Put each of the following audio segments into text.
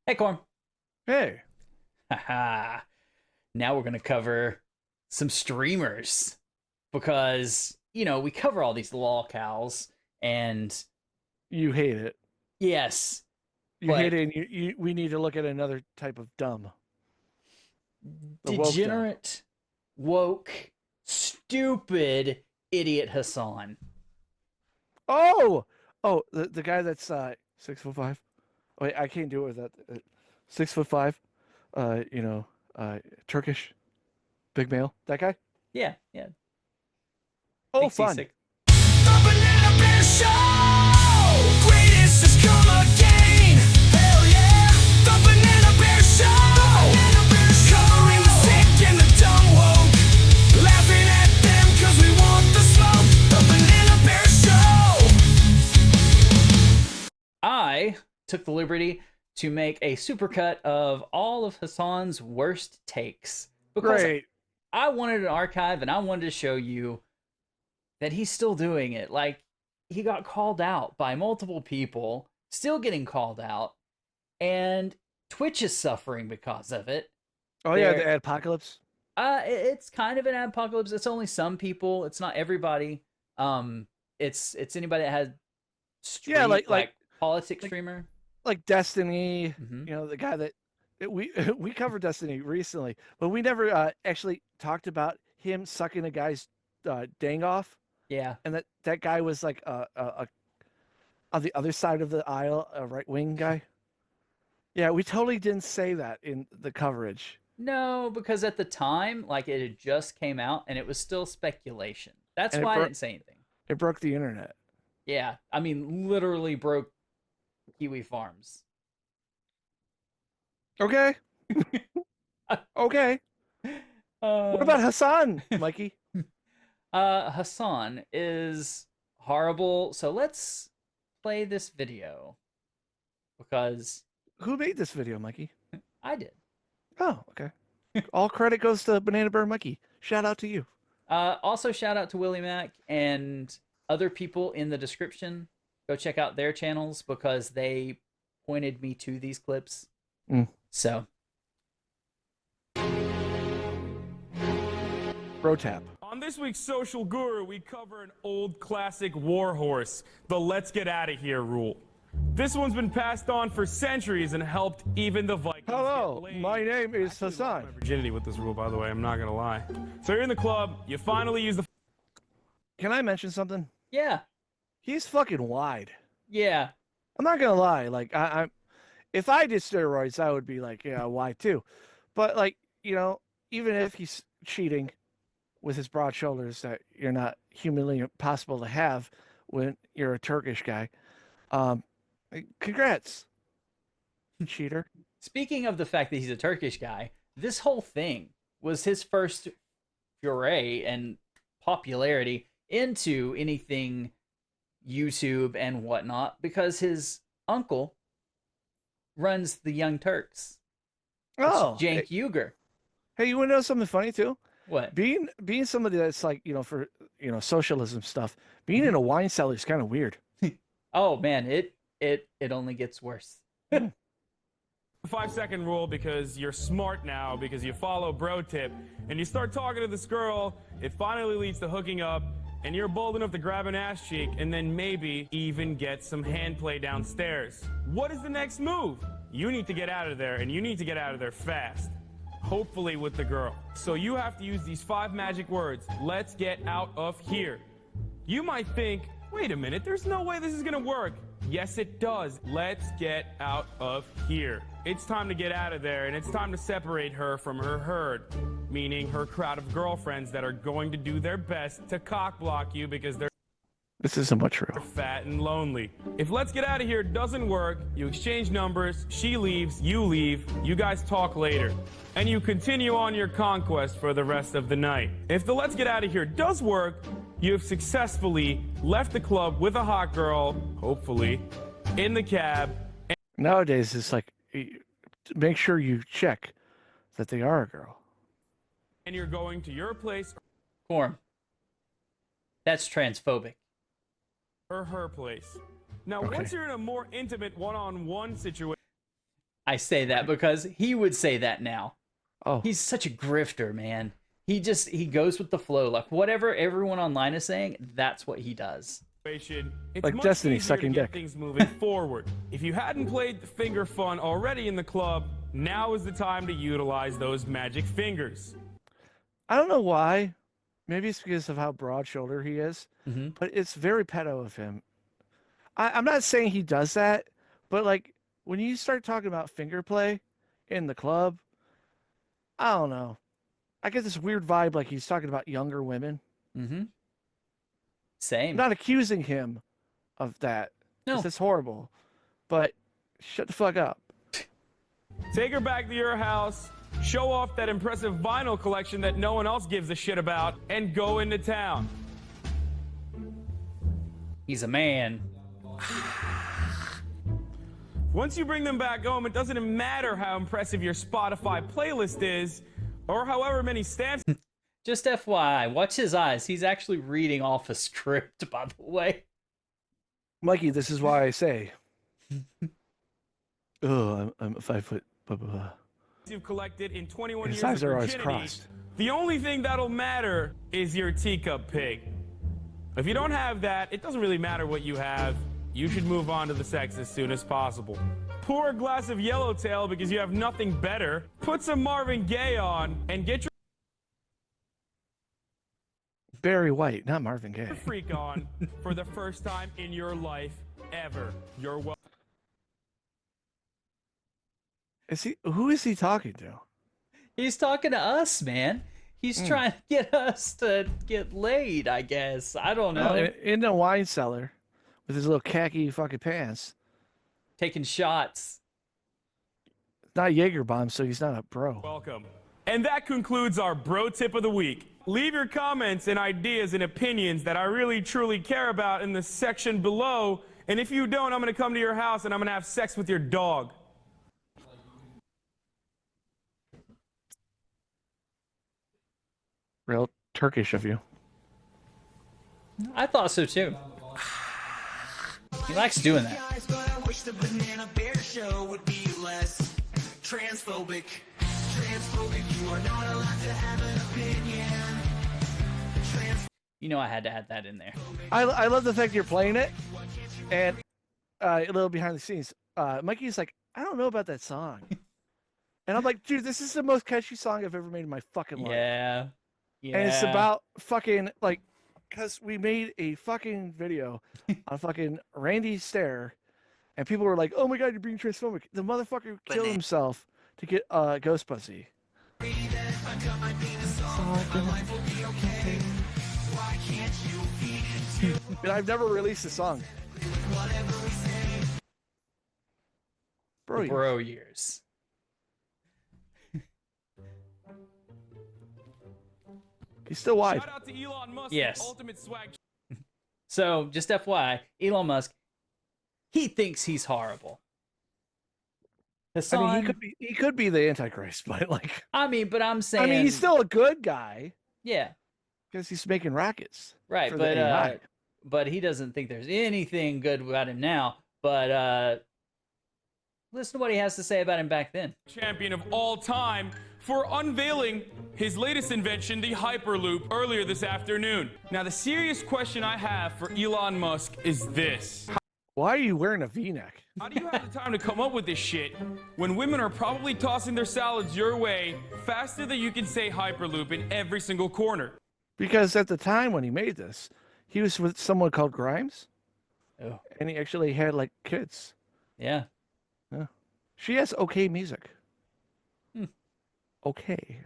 Hey, Korim. Hey. Haha. Now we're going to cover some streamers because, we cover all these lolcows and You hate it. yes, You hate but it, and we need to look at another type of dumb. The woke dumb. degenerate, woke, stupid idiot Hasan. Oh! Oh, the guy that's 6'5". Wait, I can't do it with that. 6'5". Turkish, big male. That guy? Yeah, yeah. Oh, Thinks he's fun. sick. I took the liberty to make a supercut of all of Hasan's worst takes because Great. I wanted an archive and I wanted to show you that he's still doing it. Like, he got called out by multiple people, still getting called out, and Twitch is suffering because of it. Oh, yeah, the apocalypse. It's kind of an apocalypse. It's only some people. It's not everybody. It's anybody that has Yeah, like politics streamer. Like Destiny, Mm-hmm. the guy that we covered Destiny recently, but we never actually talked about him sucking a guy's dang off, Yeah. and that guy was like on the other side of the aisle, a right wing guy. Yeah, we totally didn't say that in the coverage. No, because at the time, like, it had just came out and it was still speculation. That's And why I didn't say anything. it broke the internet. Yeah, I mean, literally broke Kiwi Farms. Okay. Okay. What about Hasan, Mikey? Hasan is horrible. So let's play this video because Who made this video, Mikey? I did. Oh, okay. All credit goes to Banana Bear Mikey. Shout out to you. Also, shout out to WillyMac and other people in the description. Go check out their channels because they pointed me to these clips. So, Brotip. On this week's Social Guru, we cover an old classic warhorse, the let's get out of here rule. This one's been passed on for centuries and helped even the Vikings. Hello, my name is Hasan. My virginity with this rule, by the way, I'm not gonna lie. So you're in the club, you finally use the. Can I mention something? yeah. He's fucking wide. Yeah. I'm not gonna lie. Like I'm if I did steroids, I would be like, yeah, wide too. But like, even if he's cheating with his broad shoulders that you're not humanly possible to have when you're a Turkish guy. Congrats, cheater. Speaking of the fact that he's a Turkish guy, this whole thing was his first foray and popularity into anything YouTube and whatnot because his uncle runs the Young Turks. Oh, Cenk Uygur. Hey, you want to know something funny too? What? Being somebody that's like, for socialism stuff, being in a wine cellar is kind of weird. Oh man, it only gets worse. 5-second rule because you're smart now, because you follow Brotip, and you start talking to this girl, it finally leads to hooking up, and you're bold enough to grab an ass cheek and then maybe even get some hand play downstairs. What is the next move? You need to get out of there, and you need to get out of there fast. Hopefully with the girl. So you have to use these 5 magic words. Let's get out of here. You might think, wait a minute, there's no way this is gonna work. Yes, it does. Let's get out of here. It's time to get out of there, and it's time to separate her from her herd, meaning her crowd of girlfriends that are going to do their best to cock block you because they're This isn't much true. fat and lonely. If let's get out of here doesn't work, you exchange numbers, she leaves, you leave, you guys talk later, and you continue on your conquest for the rest of the night. If the let's get out of here does work, you have successfully left the club with a hot girl, hopefully, in the cab. Nowadays, it's like, make sure you check that they are a girl. And you're going to your place Korim. That's transphobic. or her place. Now, Okay. once you're in a more intimate one-on-one situation, I say that because he would say that now. Oh, He's such a grifter, man. He goes with the flow. Like whatever everyone online is saying, that's what he does. It's like much Destiny easier sucking to get dick. things moving forward. If you hadn't played the finger fun already in the club, now is the time to utilize those magic fingers. I don't know why. Maybe it's because of how broad-shouldered he is, Mm-hmm. but it's very pedo of him. I'm not saying he does that, but like when you start talking about finger play in the club, I don't know. I get this weird vibe like he's talking about younger women. Mm-hmm. I'm Same. not accusing him of that. No. Because that's horrible. But shut the fuck up. Take her back to your house, show off that impressive vinyl collection that no one else gives a shit about, and go into town. He's a man. Once you bring them back home, it doesn't matter how impressive your Spotify playlist is, or however many stamps. Just FYI, watch his eyes. He's actually reading off a script, by the way. Mikey, this is why I say. Oh, I'm 5 foot. Blah, blah, blah. You've collected in 21 His years eyes of are always virginity. crossed. The only thing that'll matter is your teacup pig. If you don't have that, it doesn't really matter what you have. You should move on to the sex as soon as possible. Pour a glass of Yellowtail because you have nothing better. Put some Marvin Gaye on and get your Barry White, not Marvin Gaye. freak on for the first time in your life ever. You're welcome. Who is he talking to? He's talking to us, man. He's trying to get us to get laid, I guess. I don't know. In the wine cellar with his little khaki fucking pants. Taking shots. Not Jaeger bomb, so he's not a bro. Welcome. And that concludes our bro tip of the week. Leave your comments and ideas and opinions that I really truly care about in the section below. And if you don't, I'm going to come to your house and I'm going to have sex with your dog. Real Turkish of you. I thought so too. He likes doing that. I wish the Banana Bear show would be less transphobic. Transphobic, you are not allowed to have an opinion. You know I had to add that in there. I love the fact you're playing it, and a little behind the scenes. Mikey's like, I don't know about that song, and I'm like, dude, this is the most catchy song I've ever made in my fucking life. Yeah. And it's about fucking like, cause we made a fucking video on fucking Randy Stair, and people were like, oh my god, you're being transphobic. The motherfucker killed himself to get ghost pussy. And I've never released a song. Bro years. He's still wide. Shout out to Elon Musk, Yes. ultimate swag. So, just FYI, Elon Musk, he thinks he's horrible. Hasan, I mean, he could be the Antichrist, but like, but I'm saying, I mean, he's still a good guy yeah, because he's making rackets. right. for the AI. But he doesn't think there's anything good about him now. But listen to what he has to say about him back then. Champion of all time for unveiling his latest invention, the Hyperloop, earlier this afternoon. Now, the serious question I have for Elon Musk is this. Why are you wearing a V-neck? How do you have the time to come up with this shit when women are probably tossing their salads your way faster than you can say Hyperloop in every single corner? Because at the time when he made this, he was with someone called Grimes, Oh, and he actually had like kids. yeah. She has okay music. Okay.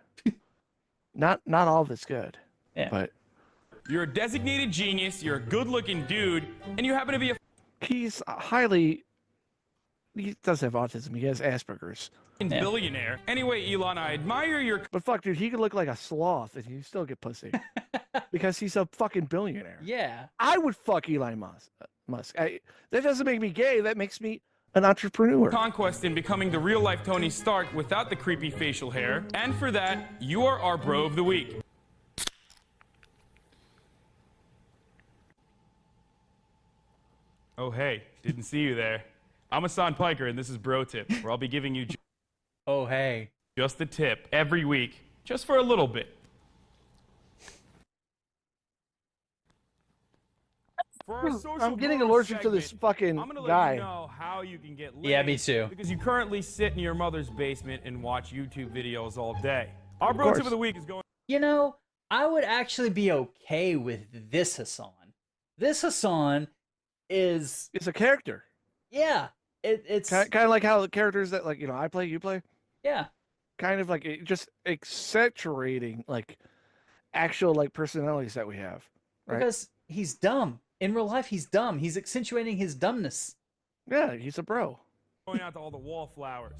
Not all of it's good. Yeah. But You're a designated genius, you're a good-looking dude, and you happen to be a he's he does have autism. He has Asperger's. f***ing billionaire. Anyway, Elon, I admire your But fuck, dude, he could look like a sloth and he still get pussy. Because he's a fucking billionaire. Yeah. I would fuck Elon Musk. That doesn't make me gay. That makes me an entrepreneur. conquest in becoming the real-life Tony Stark without the creepy facial hair. And for that, you are our bro of the week. Oh, hey, didn't see you there. I'm Hasan Piker, and this is Brotip, where I'll be giving you Oh, hey. just a tip every week, just for a little bit. For our social I'm getting bonus allergic to this segment, fucking I'm gonna let guy. you know how you can get laid. Yeah, me too. Because you currently sit in your mother's basement and watch YouTube videos all day. Our bro course. tip of the week is going. You know, I would actually be okay with this Hasan. This Hasan is, It's a character. yeah, it's, Kind of like how the characters that, like, you know, I play, you play. yeah. Kind of like just accentuating like actual like personalities that we have. Right? Because he's dumb. In real life, he's dumb. He's accentuating his dumbness. Yeah, he's a bro. Going out to all the wallflowers.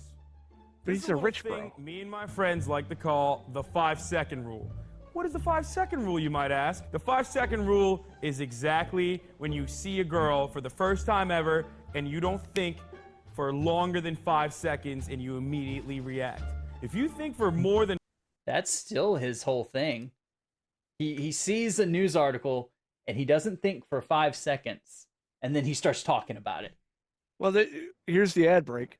But This he's is a little rich thing bro. Me and my friends like to call the 5-second rule. What is the 5-second rule, you might ask? The 5-second rule is exactly when you see a girl for the first time ever and you don't think for longer than 5 seconds and you immediately react. If you think for more than That's still his whole thing. He sees a news article and he doesn't think for 5 seconds, and then he starts talking about it. Well, here's the ad break.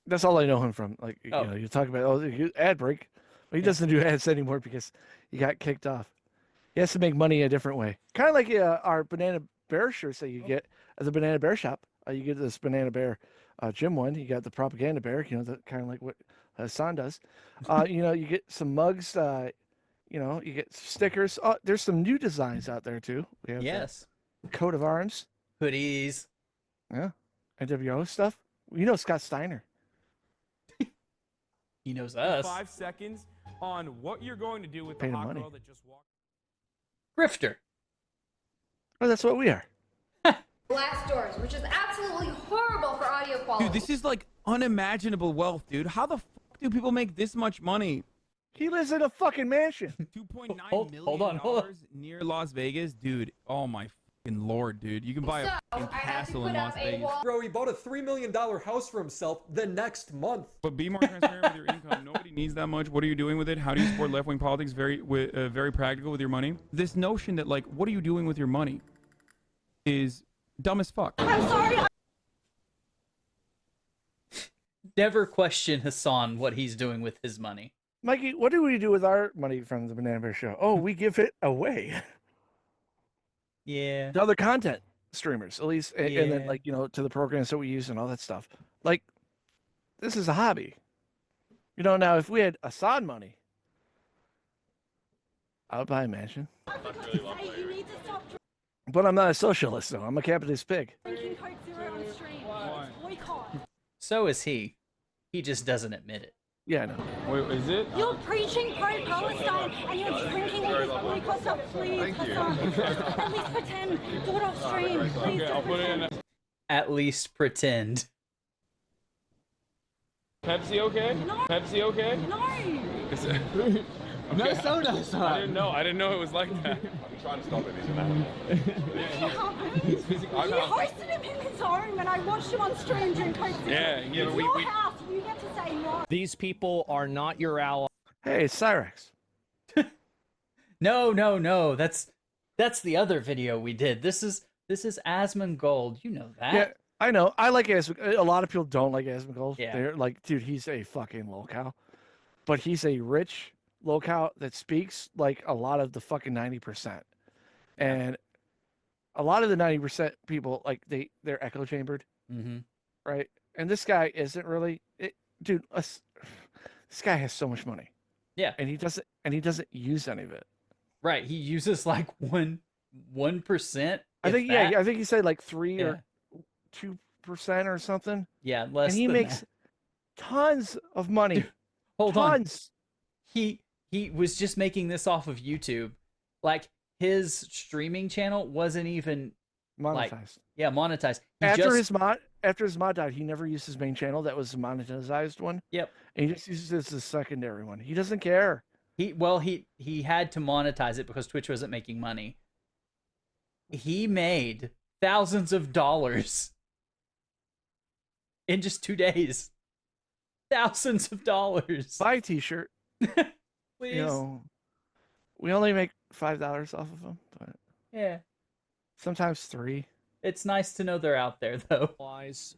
That's all I know him from. Like, Oh. you know, you talk about ad break. Well, he doesn't do ads anymore because he got kicked off. He has to make money a different way. Kind of like our Banana Bear shirts that you get at the Banana Bear shop. You get this Banana Bear gym one. You got the propaganda bear. You know, kind of like what Hasan does. You know, you get some mugs. You know, you get stickers. Oh, there's some new designs out there too. We have Yes. the coat of arms. Hoodies. Yeah, NWO stuff. You know Scott Steiner. He knows us. 5 seconds on what you're going to do with Pay the the hot money. girl that just walked. Grifter. Oh, that's what we are. Glass doors, which is absolutely horrible for audio quality. Dude, this is like unimaginable wealth, dude. How the fuck do people make this much money? He lives in a fucking mansion. $2.9 Hold million on, hold on. near Las Vegas, dude. Oh my fucking lord, dude. You can buy a So, fucking I have to castle put in Las up a Vegas. wall. Bro, he bought a $3 million house for himself the next month. But be more transparent with your income. Nobody needs that much. What are you doing with it? How do you support left-wing politics? Very practical with your money. This notion that like, what are you doing with your money, is dumb as fuck. I'm sorry. Never question Hasan what he's doing with his money. Mikey, what do we do with our money from the Banana Bear Show? Oh, we give it away Yeah. to other content streamers, at least, and then Yeah. like, you know, to the programs that we use and all that stuff. Like, this is a hobby. You know, now if we had Assad money, I would buy a mansion. You need to stop But I'm not a socialist, though. I'm a capitalist pig. drinking Coke Zero on stream. Boycott. So is he. He just doesn't admit it. Yeah, I know. Wait, is it? You're preaching pro-Palestine and you're drinking all this boycott stuff. Please, Hasan. At least pretend. Do it off stream. Please. Okay, I'll put it in. At least pretend. Pepsi okay? No. Pepsi okay? No. No soda. I didn't know it was like that. I'm trying to stop it. He's an animal. You hosted him in his home and I watched him on stream drink Coke Zero. Yeah, It's but your house. You get to say no. These people are not your ally. Hey, it's Cyrex. No. That's the other video we did. This is Asmongold. You know that. Yeah, I know. I like Asmongold. A lot of people don't like Asmongold. Yeah. They're like, dude, he's a fucking lolcow. But he's a rich lolcow that speaks like a lot of the fucking 90%. And a lot of the 90% people, like, they're echo chambered, Mm-hmm. right? And this guy isn't really, dude. This guy has so much money. Yeah. And he doesn't use any of it. Right. He uses like 1%. I think that. I think he said like 3 Yeah. or 2% or something. Yeah, less And he than makes that. tons of money. Hold on. Tons. He was just making this off of YouTube. Like his streaming channel wasn't even Monetized. monetized. He After just, his mod died, he never used his main channel. That was the monetized one. Yep. And he just uses it as a secondary one. He doesn't care. he had to monetize it because Twitch wasn't making money. He made thousands of dollars in just 2 days. Thousands of dollars. Buy a t-shirt. Please. You know, we only make $5 off of them, but Yeah. sometimes 3. It's nice to know they're out there, though.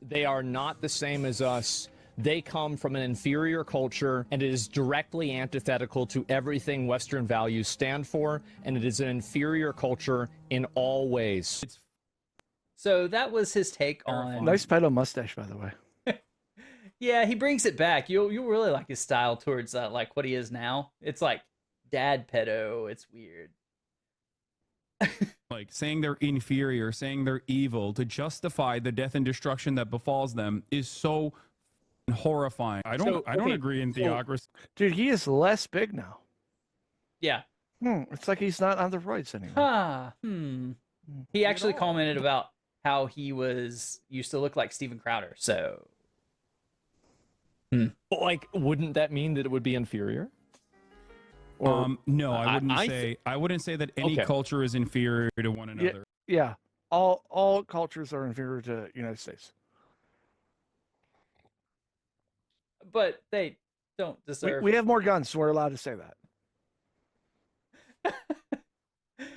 They are not the same as us. They come from an inferior culture, and it is directly antithetical to everything Western values stand for, and it is an inferior culture in all ways. So that was his take on... Nice pedo mustache, by the way. Yeah, he brings it back. You'll really like his style towards like what he is now. It's like dad pedo. It's weird. Like saying they're inferior, saying they're evil to justify the death and destruction that befalls them is so horrifying. I don't agree in theocracy. Dude, he is less big now. Yeah. It's like he's not on the roids anymore. He actually commented about how he used to look like Steven Crowder. So, Like, wouldn't that mean that it would be inferior? Or, no, I wouldn't say that any culture is inferior to one another. Yeah. All cultures are inferior to the United States. but they don't deserve. We have more guns, so we're allowed to say that.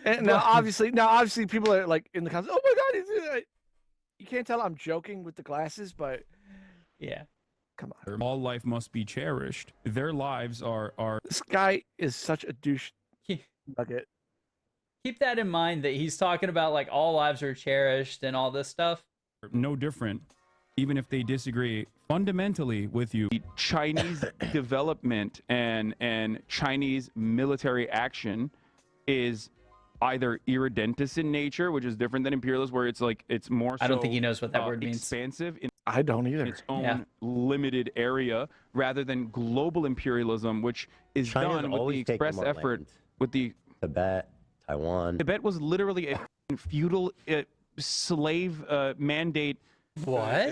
And now, obviously, people are like in the comments. Oh my God! You can't tell I'm joking with the glasses, but yeah, come on. All life must be cherished. Their lives are. This guy is such a douche nugget. Keep that in mind that he's talking about like all lives are cherished and all this stuff. No different, even if they disagree fundamentally with you. Chinese development and Chinese military action is either irredentist in nature, which is different than imperialist, where it's like it's more. I don't think he knows what that word means. Expansive. I don't either. Its own limited area, rather than global imperialism, which is China's done with the express effort with the Tibet, Taiwan. Tibet was literally a feudal slave mandate. What?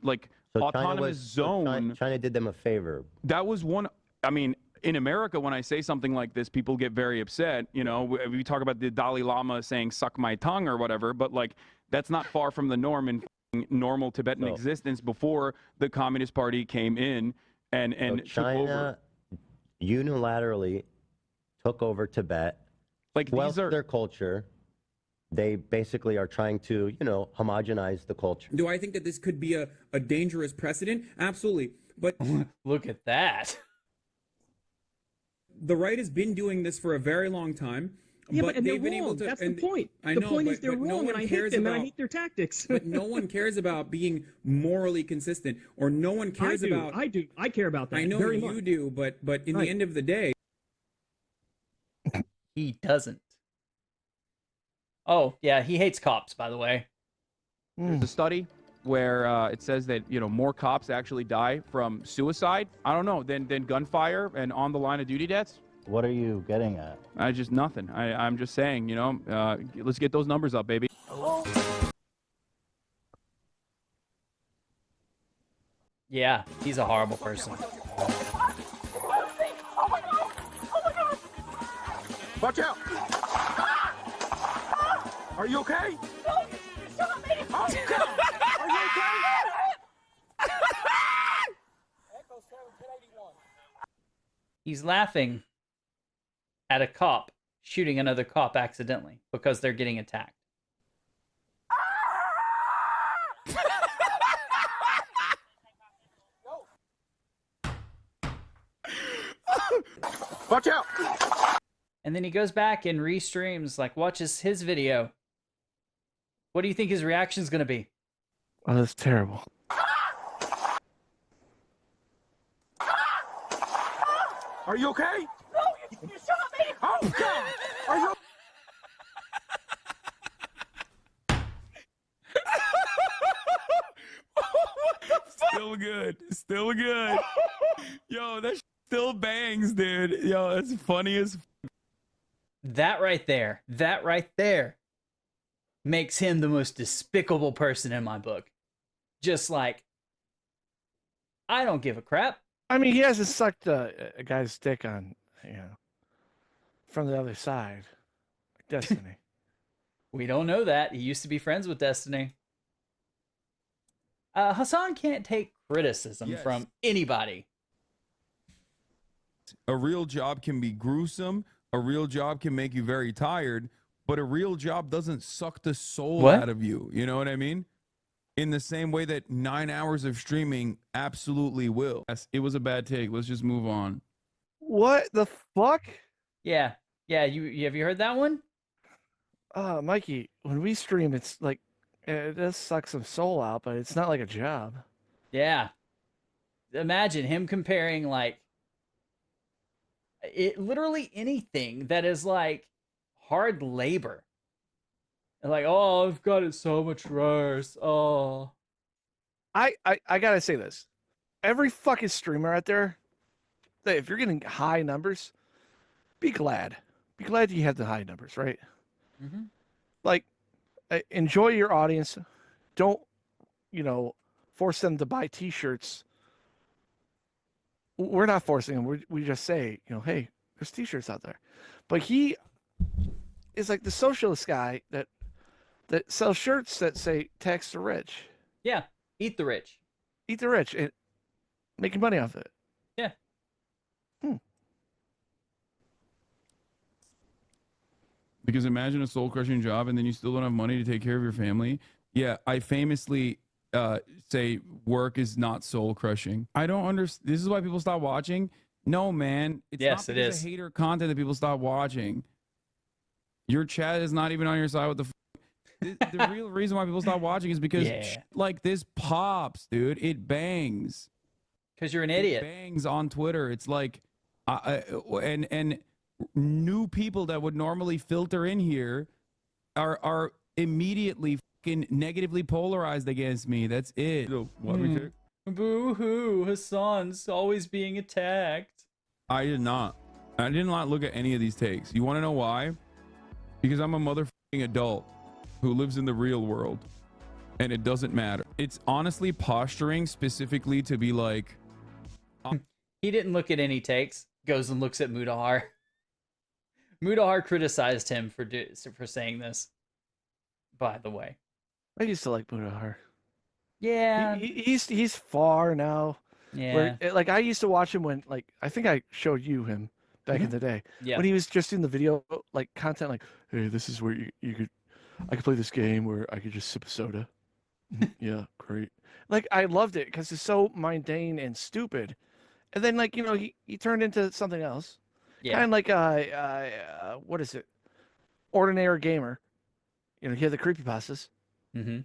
Like So autonomous zone. China did them a favor. That was one. I mean, in America, when I say something like this, people get very upset. You know, we talk about the Dalai Lama saying "suck my tongue" or whatever, but like that's not far from the norm in normal Tibetan existence before the Communist Party came in and so China unilaterally took over Tibet. Like these are their culture. They basically are trying to, you know, homogenize the culture. Do I think that this could be a dangerous precedent? Absolutely. But look at that. The right has been doing this for a very long time. Yeah, but they've been able to. That's the point. I The know, point but, is they're but no wrong, one and I hate cares them, and I about- hate their tactics. But no one cares about being morally consistent, or no one cares about. I do. I care about that. I know very you much. do, but in the end of the day, He doesn't. Oh yeah, he hates cops. By the way, there's a study where it says that more cops actually die from suicide. I don't know than gunfire and on the line of duty deaths. What are you getting at? Nothing. I'm just saying, let's get those numbers up, baby. yeah, he's a horrible person. Watch out! Are you okay? No, you shot me! Oh, God! Are you okay? He's laughing at a cop shooting another cop accidentally because they're getting attacked. Watch out! And then he goes back and restreams, like watches his video. What do you think his reaction's gonna be? Oh, that's terrible. Are you okay? No, you shot me! Oh, God! Are you Still good. Still good. Yo, that still bangs, dude. Yo, that's funny as. That right there makes him the most despicable person in my book. Just like, I don't give a crap. I mean, he hasn't sucked a guy's dick on, from the other side. Destiny. We don't know that. He used to be friends with Destiny. Hasan can't take criticism from anybody. A real job can be gruesome. A real job can make you very tired. but a real job doesn't suck the soul What? out of you. You know what I mean? In the same way that 9 hours of streaming absolutely will. Yes, it was a bad take. Let's just move on. What the fuck? Yeah. Yeah, you have you heard that one? Mikey, when we stream, it's like it does suck some soul out, but it's not like a job. Yeah. Imagine him comparing like it literally anything that is like hard labor. And like, oh, I've got it so much worse. Oh. I gotta say this. Every fucking streamer out there, that if you're getting high numbers, be glad. Be glad you have the high numbers, right? Mm-hmm. Like, enjoy your audience. Don't, force them to buy T-shirts. We're not forcing them. We just say, hey, there's T-shirts out there. But he is like the socialist guy that sells shirts that say "tax the rich." Yeah, eat the rich. Eat the rich and making money off it. Yeah. Because imagine a soul crushing job and then you still don't have money to take care of your family. Yeah, I famously say work is not soul crushing. I don't understand. This is why people stop watching. No, man. It's Yes, not it because is. of hater content that people stop watching. Your chat is not even on your side with the real reason why people stop watching is because shit like this pops, dude. It bangs. Because you're an idiot. It bangs on Twitter. It's like, and new people that would normally filter in here are immediately fucking negatively polarized against me. That's it. What we take? Boo hoo! Hassan's always being attacked. I did not. I did not look at any of these takes. You want to know why? Because I'm a motherfucking adult who lives in the real world, and it doesn't matter. It's honestly posturing specifically to be like. He didn't look at any takes. Goes and looks at Mudahar. Mudahar criticized him for saying this. By the way, I used to like Mudahar. Yeah, he's far now. Yeah, like I used to watch him when I think I showed you him back in the day. Yeah. When he was just in the video content like, hey, this is where I could play this game where I could just sip a soda. Yeah, great. Like I loved it because it's so mundane and stupid. And then he turned into something else. Yeah. Kind of like what is it? Ordinary gamer. He had the creepypastas. Mm-hmm.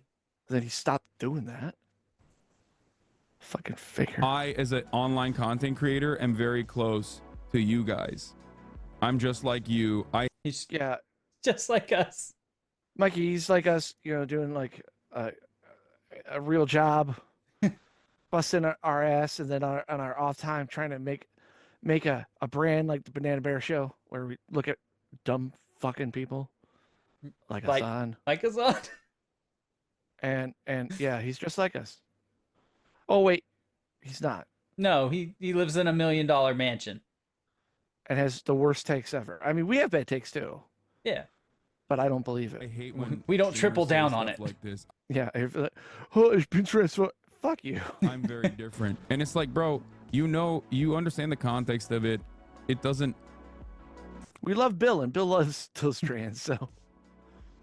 Then he stopped doing that. Fucking figure. I, as an online content creator, am very close to you guys. I'm just like you. He's just like us. Mikey, he's like us, doing like a real job, busting our ass, and then on our off time trying to make a brand like the Banana Bear Show, where we look at dumb fucking people like Hasan. Like Hasan. And yeah, he's just like us. Oh wait, he's not. No, he lives in $1 million mansion and has the worst takes ever. I mean, we have bad takes too. Yeah, but I don't believe it. I hate when we don't triple down on it like this. Yeah, it's been transferred. Fuck you. I'm very different, and it's like, bro, you understand the context of it. It doesn't. We love Bill, and Bill loves those trans, so.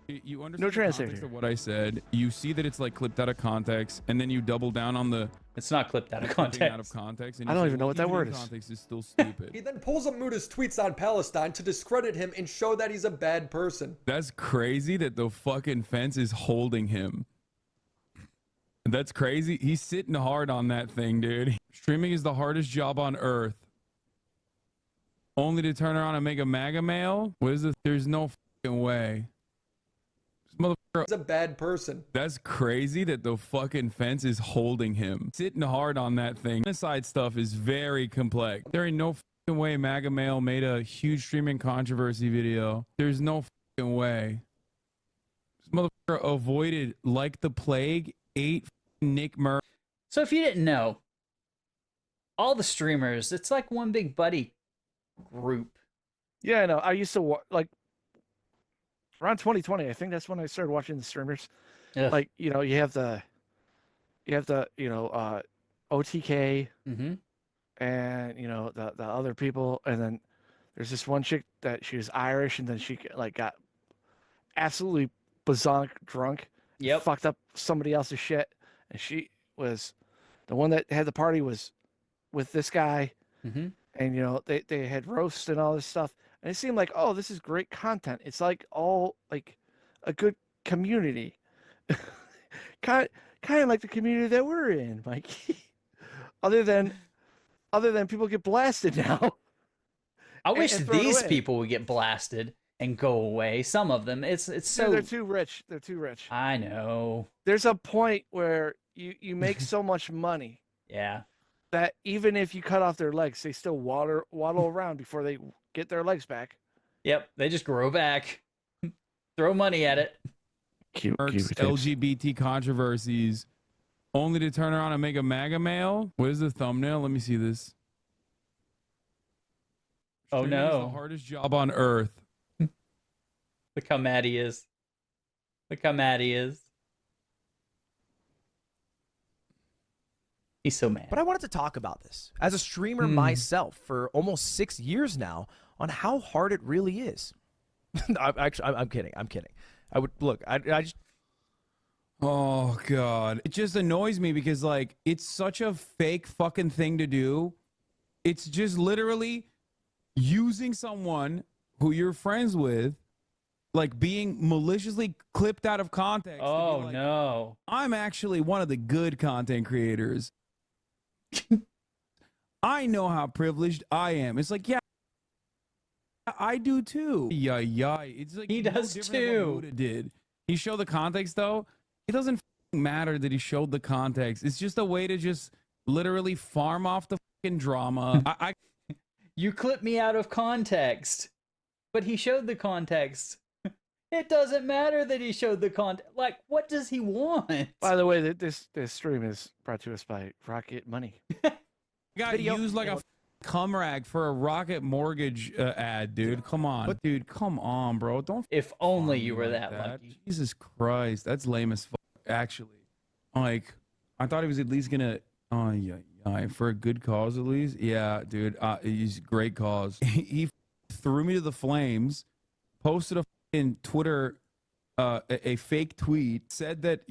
You understand no the context of what I said. You see that it's like clipped out of context, and then you double down on the. It's not clipped out of context. context. Out of context, and I don't even know what that word is. Context is still stupid. He then pulls up Muda's tweets on Palestine to discredit him and show that he's a bad person. That's crazy that the fucking fence is holding him. That's crazy. He's sitting hard on that thing, dude. Streaming is the hardest job on earth. Only to turn around and make a MAGA mail? What is this? There's no fucking way. He's a bad person. That's crazy that the fucking fence is holding him. Sitting hard on that thing. Genocide stuff is very complex. There ain't no fucking way MAGA Mail made a huge streaming controversy video. There's no fucking way. This motherfucker avoided like the plague 8 Nick Murray. So if you didn't know, all the streamers, it's like one big buddy group. Yeah, I know. I used to like around 2020. I think that's when I started watching the streamers. Yeah. Like you have the OTK, mm-hmm. and the other people, and then there's this one chick that she was Irish, and then she got absolutely bazonk drunk. Yep. Fucked up somebody else's shit, and she was the one that had the party was with this guy, Mm-hmm. and they had roast and all this stuff, and it seemed like, oh, this is great content. It's like all like a good community, kind of like the community that we're in, Mikey. other than people get blasted now. I wish and throw it these away. people would get blasted and go away. Some of them, it's so. They're too rich. They're too rich. I know. There's a point where you make so much money Yeah. that even if you cut off their legs, they still waddle around before they get their legs back. Yep. They just grow back. Throw money at it. LGBT controversies, only to turn around and make a MAGA mail. What is the thumbnail? Let me see this. Oh Streaming is the no. hardest job on earth. Look how mad he is. Look how mad he is. He's so mad. But I wanted to talk about this as a streamer myself for almost 6 years now on how hard it really is. I'm kidding. I'm kidding. I would look. I just. Oh God, it just annoys me because like it's such a fake fucking thing to do. It's just literally using someone who you're friends with, like being maliciously clipped out of context. Oh like, no. I'm actually one of the good content creators. I know how privileged I am. It's like, yeah, I do too. Yeah. It's like He does different than what too. Buddha did. He showed the context though. It doesn't matter that he showed the context. It's just a way to just literally farm off the fucking drama. You clipped me out of context, but he showed the context. It doesn't matter that he showed the context. Like, what does he want? By the way, this stream is brought to us by Rocket Money. Got used like a cum rag for a Rocket Mortgage ad, dude. Come on, but dude, come on, bro. Don't. If only you were like that lucky. Jesus Christ, that's lame as fuck. Actually, like, I thought he was at least gonna. Oh yeah, for a good cause at least. Yeah, dude, he's a great cause. He threw me to the flames. Posted a in Twitter, a fake tweet, said that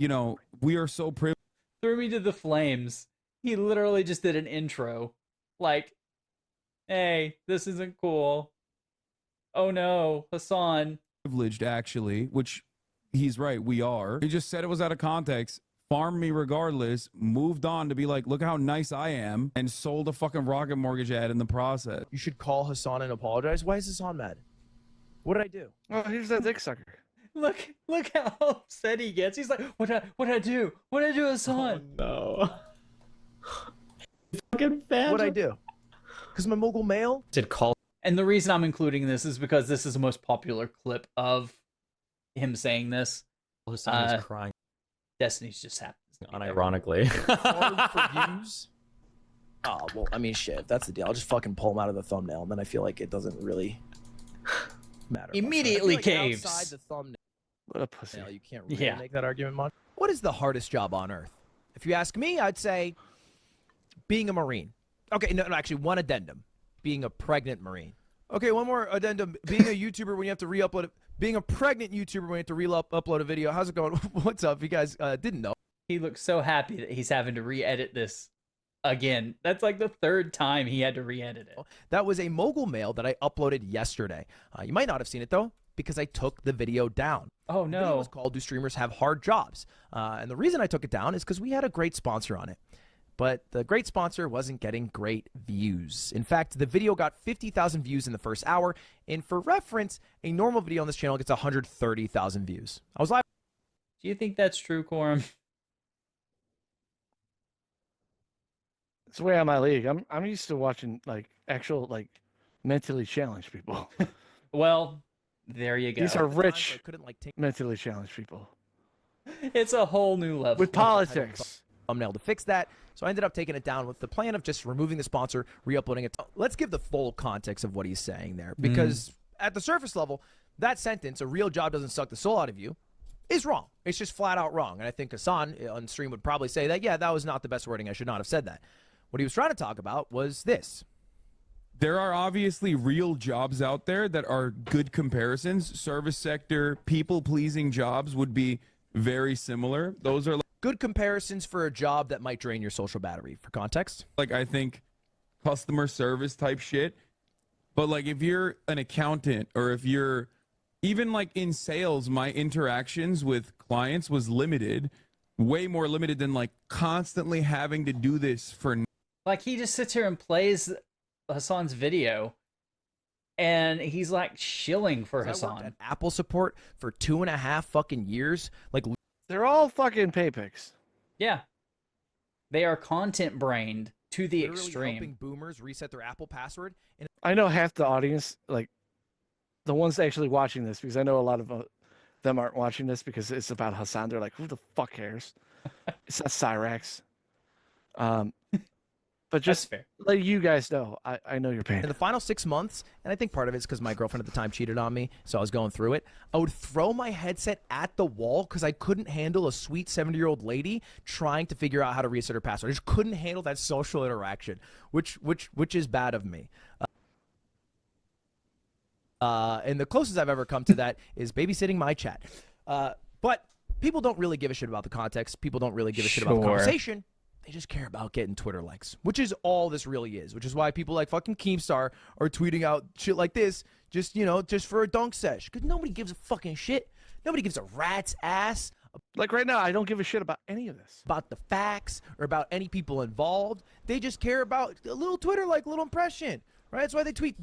we are so privileged. Threw me to the flames. He literally just did an intro. Like, hey, this isn't cool. Oh no, Hasan. Privileged, actually, which he's right, we are. He just said it was out of context, farmed me regardless, moved on to be like, look how nice I am, and sold a fucking Rocket Mortgage ad in the process. You should call Hasan and apologize. Why is Hasan mad? What did I do? Oh, here's that dick sucker. Look how upset he gets. He's like, what did I do? What did I do, Hasan? No. Fucking fan. What did I do? Because my Mogul Mail Did call. And the reason I'm including this is because this is the most popular clip of him saying this. Hasan is crying. Destiny's just happened. Unironically. for views. Oh, well, I mean, shit, if that's the deal, I'll just fucking pull him out of the thumbnail, and then I feel like it doesn't really matter. Immediately I feel like caves. outside the thumbnail, What a pussy. you can't really Yeah. make that argument much. What is the hardest job on earth? If you ask me, I'd say being a Marine. Okay, no, actually, one addendum. Being a pregnant Marine. Okay, one more addendum. Being a YouTuber when you have to re-upload it. Being a pregnant YouTuber when you have to re-upload a video. How's it going? What's up? If you guys didn't know. He looks so happy that he's having to re-edit this again. That's like the third time he had to re-edit it. That was a Mogul Mail that I uploaded yesterday. You might not have seen it, though, because I took the video down. Oh, The video no. was called Do Streamers Have Hard Jobs? And the reason I took it down is because we had a great sponsor on it. But the great sponsor wasn't getting great views. In fact, the video got 50,000 views in the first hour. And for reference, a normal video on this channel gets 130,000 views. I was live. Do you think that's true, Korim? It's the way on my league. I'm used to watching like actual like mentally challenged people. Well, there you go. These are rich, I couldn't like take mentally challenged people It's a whole new level. with politics. thumbnail to fix that. So I ended up taking it down with the plan of just removing the sponsor, re-uploading it. Let's give the full context of what he's saying there. Because at the surface level, that sentence, a real job doesn't suck the soul out of you, is wrong. It's just flat out wrong. And I think Hasan on stream would probably say that, yeah, that was not the best wording. I should not have said that. What he was trying to talk about was this. there are obviously real jobs out there that are good comparisons. Service sector, people-pleasing jobs would be very similar. Those are good comparisons for a job that might drain your social battery. For context, like, I think customer service type shit. But like, if you're an accountant, or if you're even like in sales, my interactions with clients was limited, way more limited than like constantly having to do this for. Like, he just sits here and plays Hasan's video, and he's like shilling for Hasan. I worked at Apple support for 2.5 fucking years. Like, they're all fucking pay pics. Yeah, they are content brained to the literally extreme. helping boomers reset their Apple password. And I know half the audience, like the ones actually watching this, because I know a lot of them aren't watching this because it's about Hasan. They're like, who the fuck cares? It's not Cyrax. But just let you guys know, I know your pain. in the final 6 months, and I think part of it's because my girlfriend at the time cheated on me, so I was going through it. I would throw my headset at the wall because I couldn't handle a sweet 70-year-old lady trying to figure out how to reset her password. I just couldn't handle that social interaction, which is bad of me. And the closest I've ever come to that is babysitting my chat. But people don't really give a shit about the context. People don't really give a shit about the conversation. They just care about getting Twitter likes, which is all this really is, which is why people like fucking Keemstar are tweeting out shit like this just, you know, just for a dunk sesh. Because nobody gives a fucking shit. Nobody gives a rat's ass. Like right now, I don't give a shit about any of this. About the facts or about any people involved. They just care about a little Twitter like, little impression, right? That's why they tweet.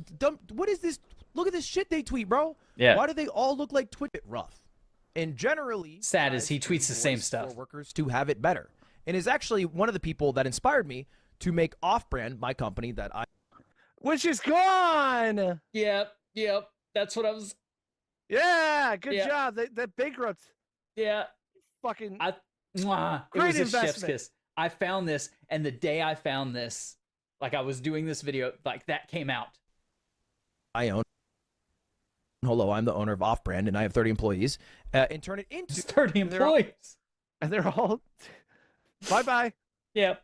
What is this? Look at this shit they tweet, bro. Yeah. Why do they all look like Twitter rough? And generally, sad as he tweets the same stuff. For workers to have it better. And is actually one of the people that inspired me to make Off-Brand my company that I... Which is gone! Yep. That's what I was... Yeah, good job. That bankrupt. Yeah. Fucking... It great was a chef's investment. kiss. I found this, and the day I found this, like I was doing this video, like that came out. I own. Hello, I'm the owner of Off-Brand, and I have 30 employees. And turn it into... 30 employees. And they're all... Bye-bye. Yep.